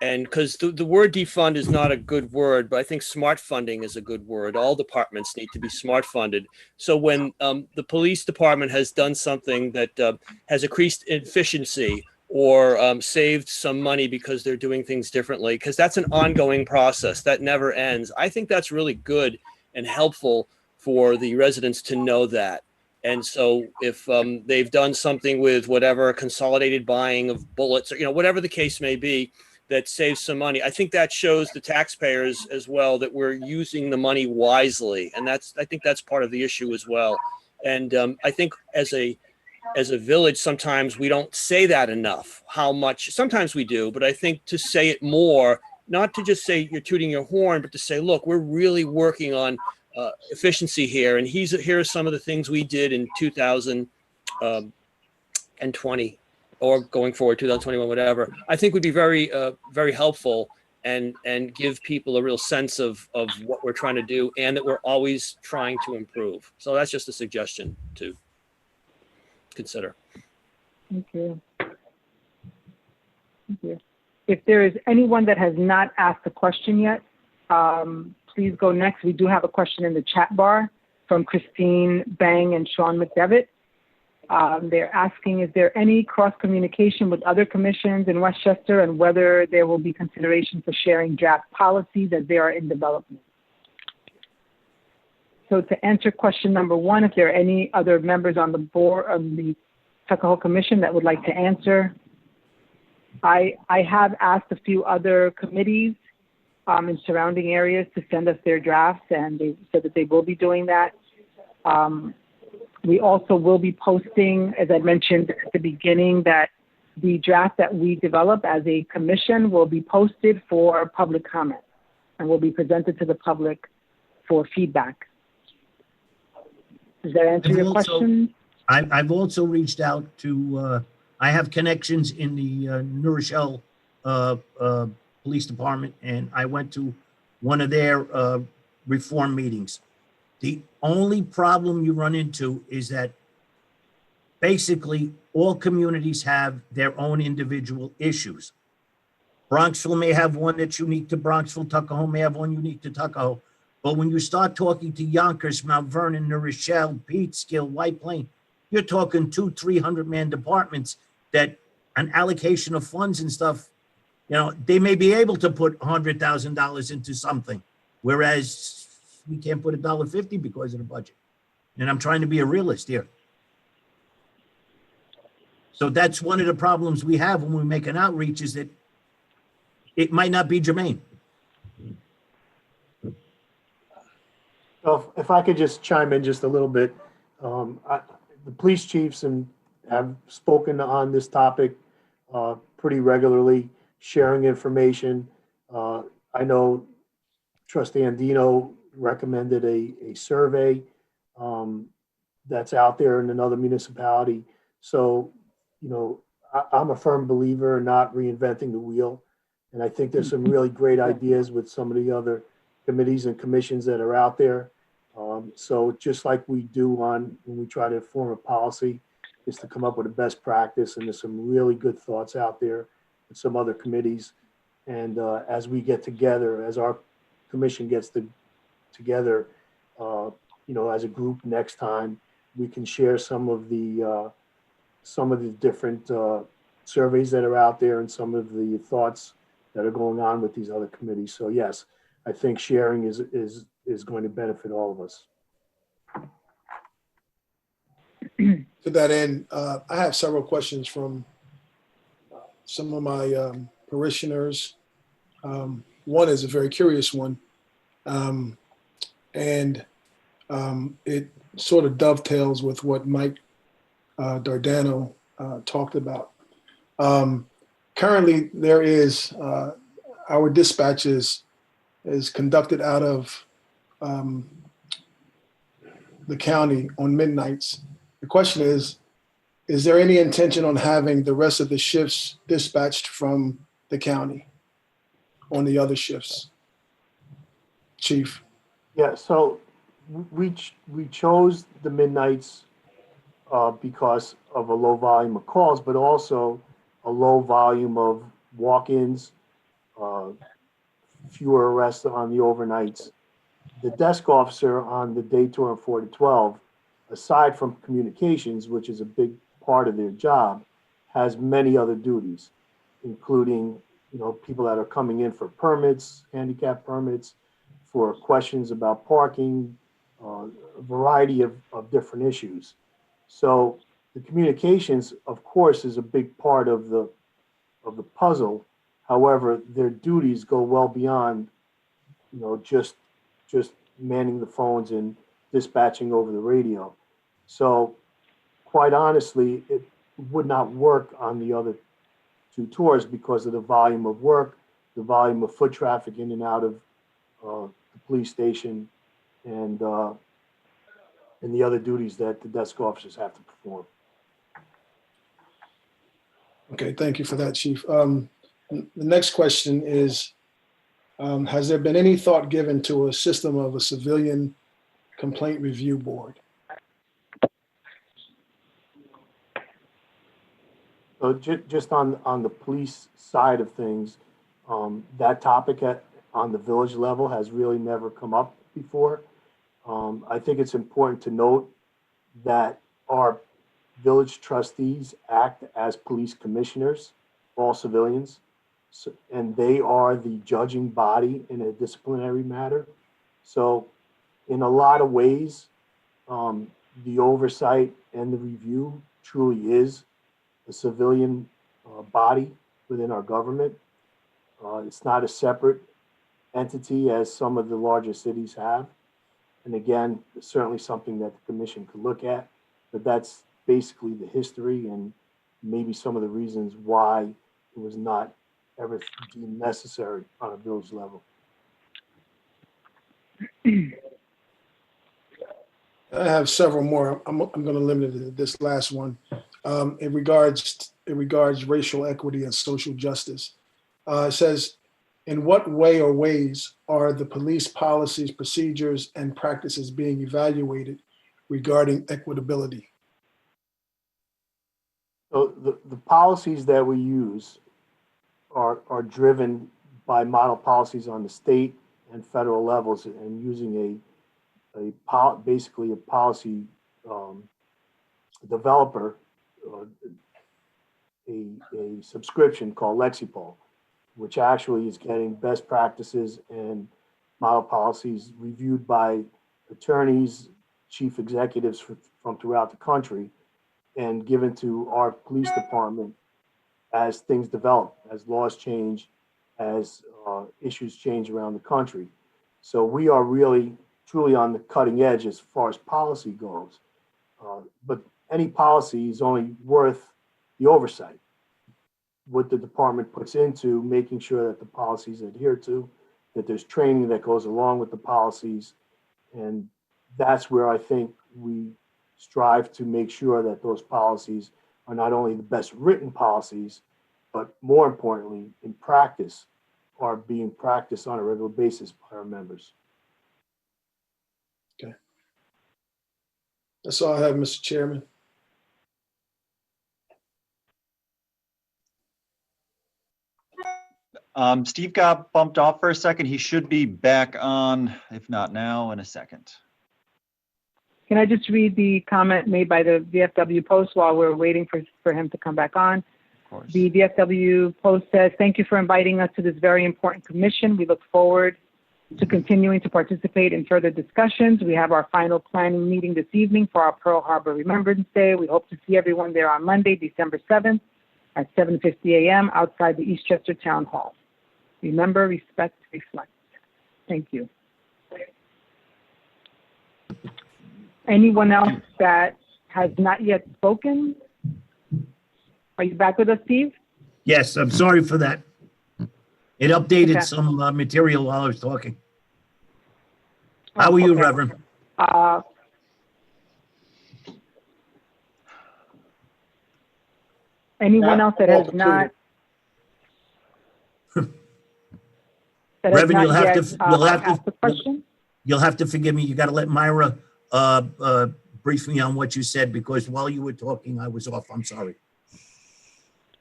and because the word defund is not a good word, but I think smart funding is a good word. All departments need to be smart funded. So when the police department has done something that has increased efficiency or saved some money because they're doing things differently, because that's an ongoing process that never ends. I think that's really good and helpful for the residents to know that. And so if they've done something with whatever consolidated buying of bullets, or, whatever the case may be, that saves some money, I think that shows the taxpayers as well that we're using the money wisely. And I think that's part of the issue as well. And I think as a village, sometimes we don't say that enough, how much, sometimes we do, but I think to say it more, not to just say you're tooting your horn, but to say, look, we're really working on efficiency here. And here are some of the things we did in 2020 or going forward, 2021, whatever, I think would be very, very helpful and give people a real sense of what we're trying to do and that we're always trying to improve. So that's just a suggestion to consider. Thank you. Thank you. If there is anyone that has not asked a question yet, please go next. We do have a question in the chat bar from Christine Bang and Sean McDevitt. They're asking, is there any cross-communication with other commissions in Westchester and whether there will be consideration for sharing draft policies as they are in development? So to answer question number one, if there are any other members on the board of the Tuckahoe Commission that would like to answer, I have asked a few other committees in surrounding areas to send us their drafts, and they said that they will be doing that. We also will be posting, as I mentioned at the beginning, that the draft that we develop as a commission will be posted for public comment and will be presented to the public for feedback. Does that answer your question? I've also reached out to, I have connections in the New Rochelle Police Department, and I went to one of their reform meetings. The only problem you run into is that basically all communities have their own individual issues. Bronxville may have one that's unique to Bronxville, Tuckahoe may have one unique to Tuckahoe. But when you start talking to Yonkers, Mount Vernon, New Rochelle, Peekskill, White Plain, you're talking 200-300 man departments that an allocation of funds and stuff, they may be able to put $100,000 into something, whereas we can't put $1.50 because of the budget. And I'm trying to be a realist here. So that's one of the problems we have when we make an outreach, is that it might not be germane. So if I could just chime in just a little bit, the police chiefs have spoken on this topic pretty regularly, sharing information. I know Trustee Andino recommended a survey that's out there in another municipality. So, I'm a firm believer in not reinventing the wheel. And I think there's some really great ideas with some of the other committees and commissions that are out there. So just like we do when we try to form a policy, is to come up with a best practice, and there's some really good thoughts out there with some other committees. And as we get together, as our commission gets together, as a group next time, we can share some of the different surveys that are out there and some of the thoughts that are going on with these other committees. So yes, I think sharing is going to benefit all of us. To that end, I have several questions from some of my parishioners. One is a very curious one, and it sort of dovetails with what Mike Dardano talked about. Currently, there is our dispatch is conducted out of the county on midnights. The question is there any intention on having the rest of the shifts dispatched from the county on the other shifts? Chief. Yeah, so we chose the midnights because of a low volume of calls, but also a low volume of walk-ins, fewer arrests on the overnights. The desk officer on the day tour in 4 to 12, aside from communications, which is a big part of their job, has many other duties, including, people that are coming in for permits, handicap permits, for questions about parking, a variety of different issues. So the communications, of course, is a big part of the puzzle. However, their duties go well beyond, just manning the phones and dispatching over the radio. So quite honestly, it would not work on the other two tours because of the volume of work, the volume of foot traffic in and out of the police station, and the other duties that the desk officers have to perform. Okay, thank you for that, Chief. The next question is, has there been any thought given to a system of a civilian complaint review board? So just on the police side of things, that topic on the village level has really never come up before. I think it's important to note that our village trustees act as police commissioners, all civilians, and they are the judging body in a disciplinary matter. So in a lot of ways, the oversight and the review truly is a civilian body within our government. It's not a separate entity as some of the larger cities have. And again, it's certainly something that the commission could look at, but that's basically the history and maybe some of the reasons why it was not ever deemed necessary on a village level. I have several more. I'm going to limit it to this last one. It regards racial equity and social justice. It says, in what way or ways are the police policies, procedures, and practices being evaluated regarding equitability? So the policies that we use are driven by model policies on the state and federal levels, and using basically a policy developer, a subscription called Lexipol, which actually is getting best practices and model policies reviewed by attorneys, chief executives from throughout the country, and given to our police department as things develop, as laws change, as issues change around the country. So we are really, truly on the cutting edge as far as policy goes. But any policy is only worth the oversight, what the department puts into making sure that the policies adhere to, that there's training that goes along with the policies. And that's where I think we strive to make sure that those policies are not only the best written policies, but more importantly, in practice, are being practiced on a regular basis by our members. Okay. That's all I have, Mr. Chairman. Steve got bumped off for a second. He should be back on, if not now, in a second. Can I just read the comment made by the VFW Post while we're waiting for him to come back on? Of course. The VFW Post says, thank you for inviting us to this very important commission. We look forward to continuing to participate in further discussions. We have our final planning meeting this evening for our Pearl Harbor Remembrance Day. We hope to see everyone there on Monday, December 7th at 7:50 a.m. outside the Eastchester Town Hall. Remember, respect, reflect. Thank you. Anyone else that has not yet spoken? Are you back with us, Steve? Yes, I'm sorry for that. It updated Okay. some material while I was talking. How are you, okay. Reverend? Anyone else that has not? That has Reverend, not yet asked the question? You'll have to forgive me. You got to let Myra brief me on what you said, because while you were talking, I was off. I'm sorry.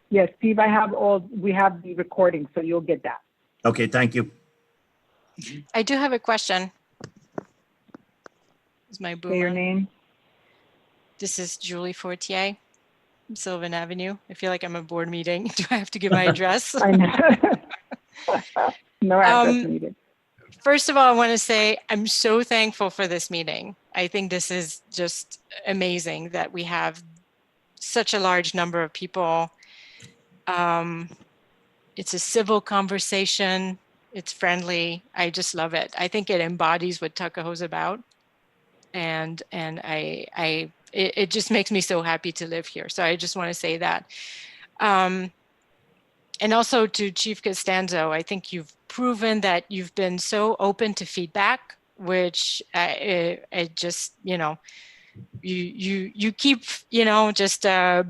Yes, Steve, we have the recording, so you'll get that. Okay, thank you. I do have a question. Is my boomer? Say your name. This is Julie Fortier. Sylvan Avenue. I feel like I'm a board meeting. Do I have to give my address? I know. No address Um, needed. First of all, I want to say I'm so thankful for this meeting. I think this is just amazing that we have such a large number of people. It's a civil conversation. It's friendly. I just love it. I think it embodies what Tuckahoe's about. And it just makes me so happy to live here. So I just want to say that. And also to Chief Costanzo, I think you've proven that you've been so open to feedback, which it just, you keep, just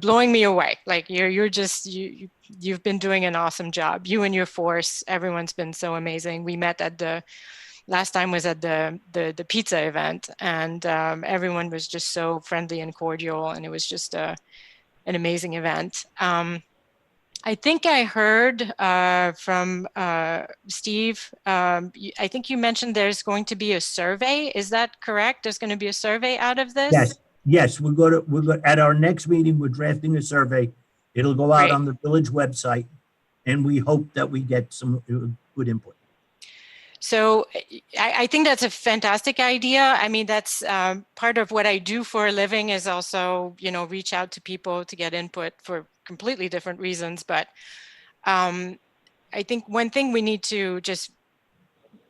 blowing me away. Like you're just, you've been doing an awesome job. You and your force, everyone's been so amazing. We met at the last time was at the pizza event, and everyone was just so friendly and cordial, and it was just an amazing event. I think I heard from Steve, I think you mentioned there's going to be a survey. Is that correct? There's going to be a survey out of this? Yes, yes, at our next meeting, we're drafting a survey. It'll go out Great. on the village website, and we hope that we get some good input. So I think that's a fantastic idea. I mean, that's part of what I do for a living is also, reach out to people to get input for completely different reasons. But I think one thing we need to just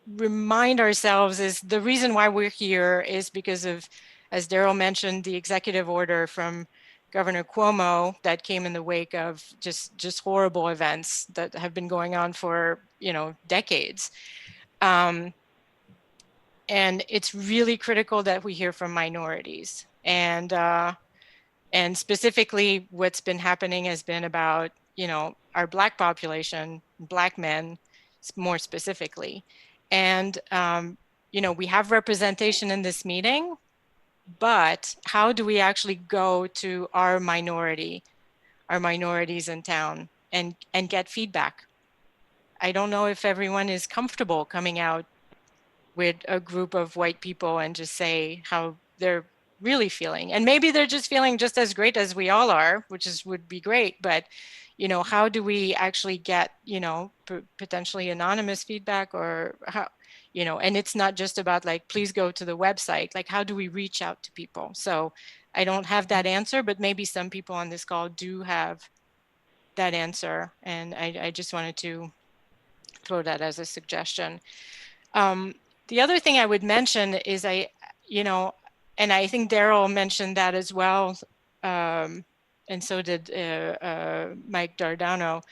remind ourselves is the reason why we're here is because of, as Daryl mentioned, the executive order from Governor Cuomo that came in the wake of just horrible events that have been going on for, decades. And it's really critical that we hear from minorities. And specifically what's been happening has been about, our Black population, Black men more specifically. And, we have representation in this meeting, but how do we actually go to our minorities in town and get feedback? I don't know if everyone is comfortable coming out with a group of white people and just say how they're really feeling. And maybe they're just feeling just as great as we all are, would be great. But, how do we actually get, potentially anonymous feedback or how, and it's not just about like, please go to the website, like how do we reach out to people? So I don't have that answer, but maybe some people on this call do have that answer. And I just wanted to throw that as a suggestion. The other thing I would mention is and I think Daryl mentioned that as well, and so did Mike Dardano.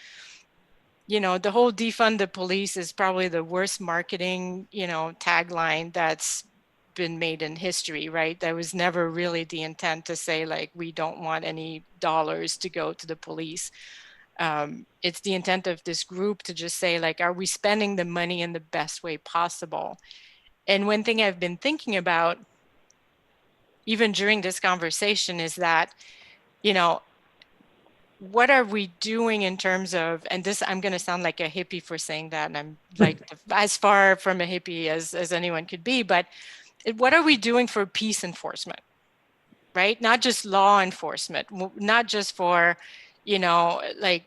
The whole defund the police is probably the worst marketing, tagline that's been made in history, right? That was never really the intent to say like, we don't want any dollars to go to the police. It's the intent of this group to just say like, are we spending the money in the best way possible? And one thing I've been thinking about, even during this conversation, is that, what are we doing in terms of, and this, I'm going to sound like a hippie for saying that, and I'm like as far from a hippie as anyone could be, but what are we doing for peace enforcement, right? Not just law enforcement, not just for, I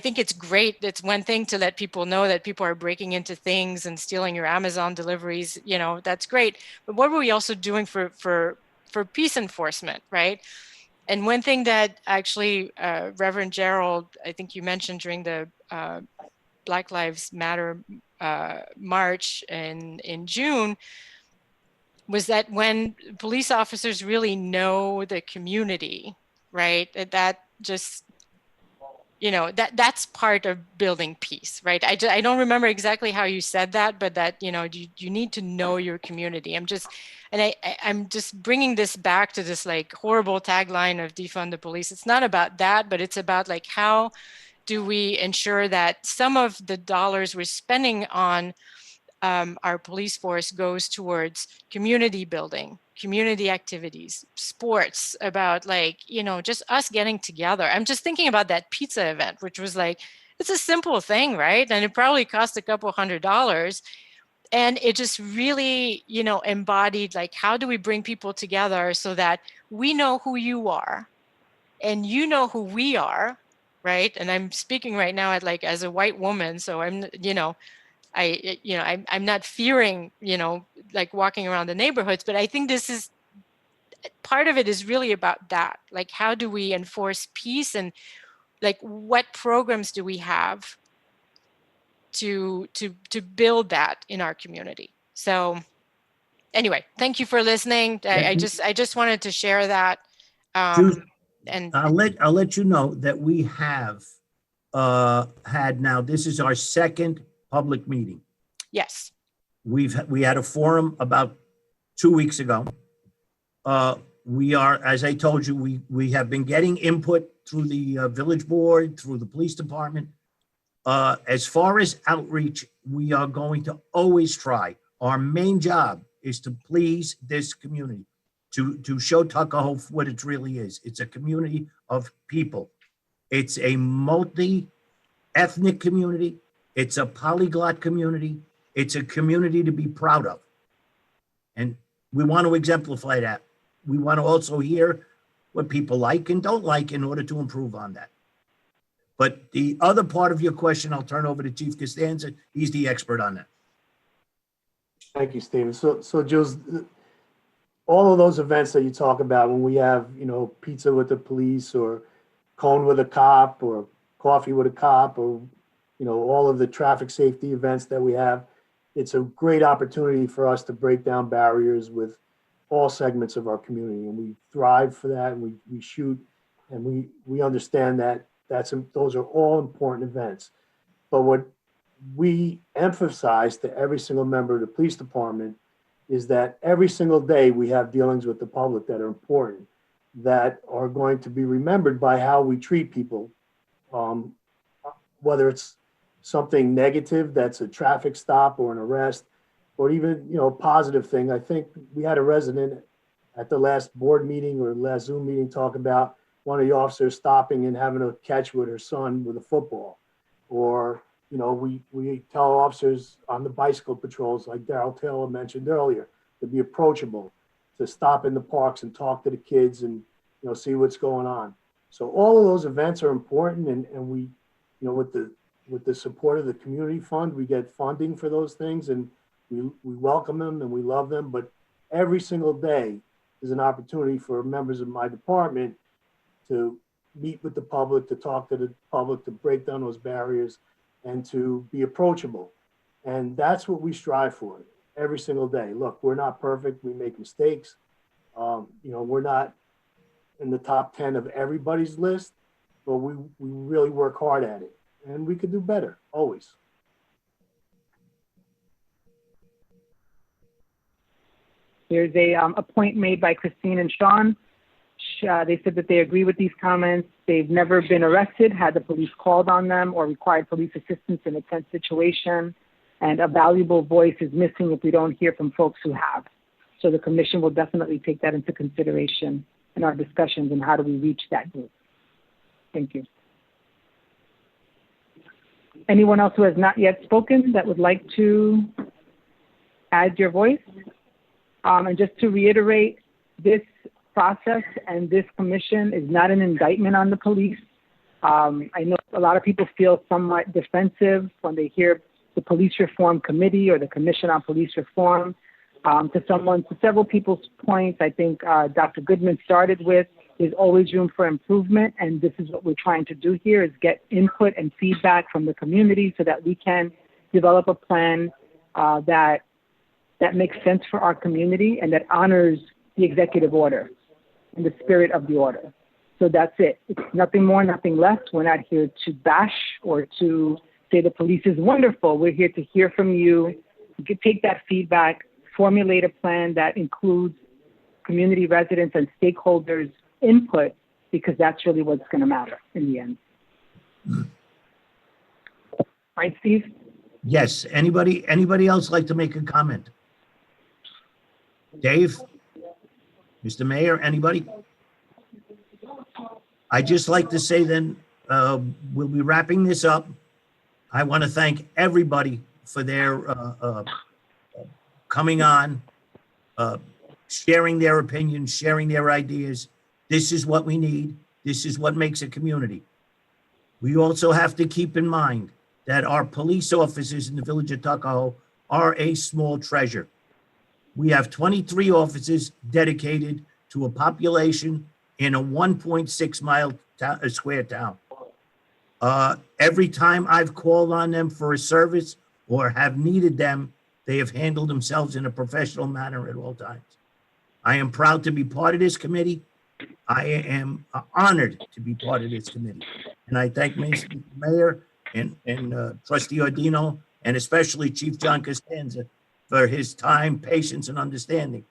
think it's great. It's one thing to let people know that people are breaking into things and stealing your Amazon deliveries, that's great. But what are we also doing for peace enforcement, right? And one thing that actually, Reverend Gerald, I think you mentioned during the Black Lives Matter march in June, was that when police officers really know the community, right, that just, that's part of building peace, right? I don't remember exactly how you said that, but that, you need to know your community. I'm just bringing this back to this like horrible tagline of defund the police. It's not about that, but it's about like, how do we ensure that some of the dollars we're spending on our police force goes towards community building, community activities, sports, about like, just us getting together. I'm just thinking about that pizza event, which was like, it's a simple thing, right? And it probably cost a couple $100. And it just really, embodied like, how do we bring people together so that we know who you are and you know who we are, right? And I'm speaking right now as a white woman, so I'm, I'm not fearing, like walking around the neighborhoods, but I think this is part of it is really about that. Like, how do we enforce peace, and like, what programs do we have to build that in our community? So anyway, thank you for listening. I just wanted to share that. And I'll let you know that we have had, now this is our second public meeting. yes, We had a forum about 2 weeks ago. We are, as I told you, we have been getting input through the village board, through the police department. As far as outreach, we are going to always try. Our main job is to please this community, to show Tuckahoe what it really is. It's a community of people. It's a multi-ethnic community. It's a polyglot community. It's a community to be proud of. And we want to exemplify that. We want to also hear what people like and don't like in order to improve on that. But the other part of your question, I'll turn over to Chief Costanza. He's the expert on that. Thank you, Stephen. So Jules, all of those events that you talk about, when we have, pizza with the police, or cone with a cop, or coffee with a cop, or, all of the traffic safety events that we have, it's a great opportunity for us to break down barriers with all segments of our community. And we thrive for that, and we shoot, and we understand that those are all important events. But what we emphasize to every single member of the police department is that every single day we have dealings with the public that are important, that are going to be remembered by how we treat people, whether it's something negative, that's a traffic stop or an arrest, or even, a positive thing. I think we had a resident at the last board meeting or last Zoom meeting talk about one of the officers stopping and having a catch with her son with a football. Or, we tell officers on the bicycle patrols, like Darrell Taylor mentioned earlier, to be approachable, to stop in the parks and talk to the kids and, see what's going on. So all of those events are important, and we, with the support of the community fund, we get funding for those things, and we welcome them and we love them. But every single day is an opportunity for members of my department to meet with the public, to talk to the public, to break down those barriers, and to be approachable. And that's what we strive for every single day. Look, we're not perfect. We make mistakes. We're not in the top 10 of everybody's list, but we really work hard at it. And we could do better, always. There's a point made by Christine and Sean. They said that they agree with these comments. They've never been arrested, had the police called on them, or required police assistance in a tense situation. And a valuable voice is missing if we don't hear from folks who have. So the commission will definitely take that into consideration in our discussions on how do we reach that group. Thank you. Anyone else who has not yet spoken that would like to add your voice? And just to reiterate, this process and this commission is not an indictment on the police. I know a lot of people feel somewhat defensive when they hear the Police Reform Committee or the Commission on Police Reform. To several people's points, I think Dr. Goodman started with, there's always room for improvement, and this is what we're trying to do here, is get input and feedback from the community so that we can develop a plan that makes sense for our community and that honors the executive order and the spirit of the order. So that's it. It's nothing more, nothing less. We're not here to bash or to say the police is wonderful. We're here to hear from you, take that feedback, formulate a plan that includes community residents and stakeholders' input, because that's really what's going to matter in the end. Right, Steve? Yes. Anybody else like to make a comment? Dave? Mr. Mayor, anybody? I'd just like to say then, we'll be wrapping this up. I want to thank everybody for their coming on, sharing their opinions, sharing their ideas. This is what we need. This is what makes a community. We also have to keep in mind that our police officers in the village of Tuckahoe are a small treasure. We have 23 officers dedicated to a population in a 1.6 mile square town. Every time I've called on them for a service or have needed them, they have handled themselves in a professional manner at all times. I am proud to be part of this committee. I am honored to be part of this committee. And I thank Mr. Mayor and Trustee Ordino, and especially Chief John Costanza for his time, patience, and understanding.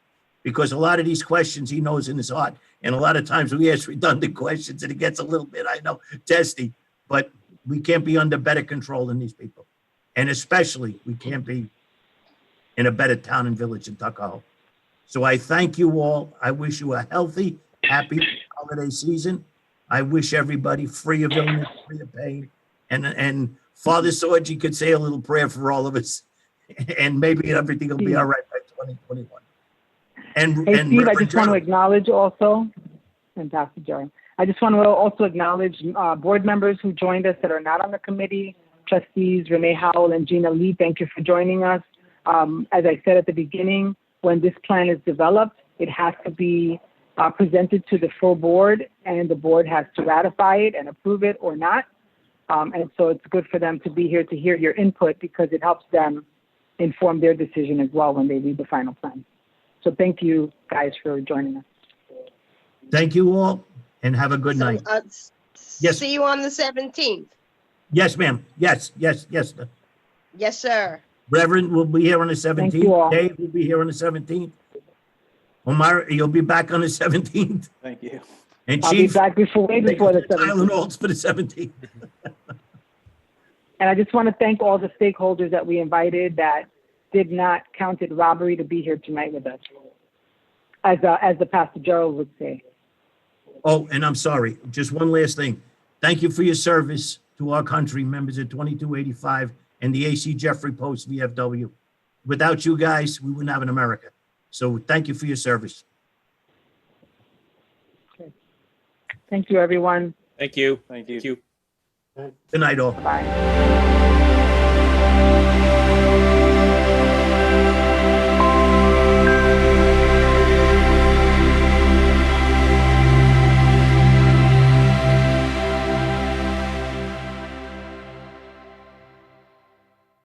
Because a lot of these questions he knows in his heart. And a lot of times we ask redundant questions and it gets a little bit, I know, testy. But we can't be under better control than these people. And especially, we can't be in a better town and village in Tuckahoe. So I thank you all. I wish you a healthy, happy holiday season. I wish everybody free of illness, free of pain. And Father Sorgi could say a little prayer for all of us. And maybe everything will be all right by 2021. Hey, Steve, I just want to acknowledge also, and Pastor Jerry, I just want to also acknowledge board members who joined us that are not on the committee, trustees Renee Howell and Gina Lee. Thank you for joining us. As I said at the beginning, when this plan is developed, it has to be presented to the full board, and the board has to ratify it and approve it or not. And so it's good for them to be here to hear your input because it helps them inform their decision as well when they read the final plan. So thank you guys for joining us. Thank you all and have a good night. Yes. See you on the 17th. Yes, ma'am. Yes. Yes, sir. Reverend will be here on the 17th. you all. Dave will be here on the 17th. Omar, you'll be back on the 17th. Thank you. And I'll Chief, be back way before the 17th. Tylenols for the 17th. And I just want to thank all the stakeholders that we invited that did not count it robbery to be here tonight with us, as the Pastor Gerald would say. Oh, and I'm sorry, just one last thing. Thank you for your service to our country, members of 2285 and the AC Jeffrey Post VFW. Without you guys, we wouldn't have an America. So thank you for your service. Okay. Thank you, everyone. Thank you. Thank you. Thank you. Good night, all. Bye.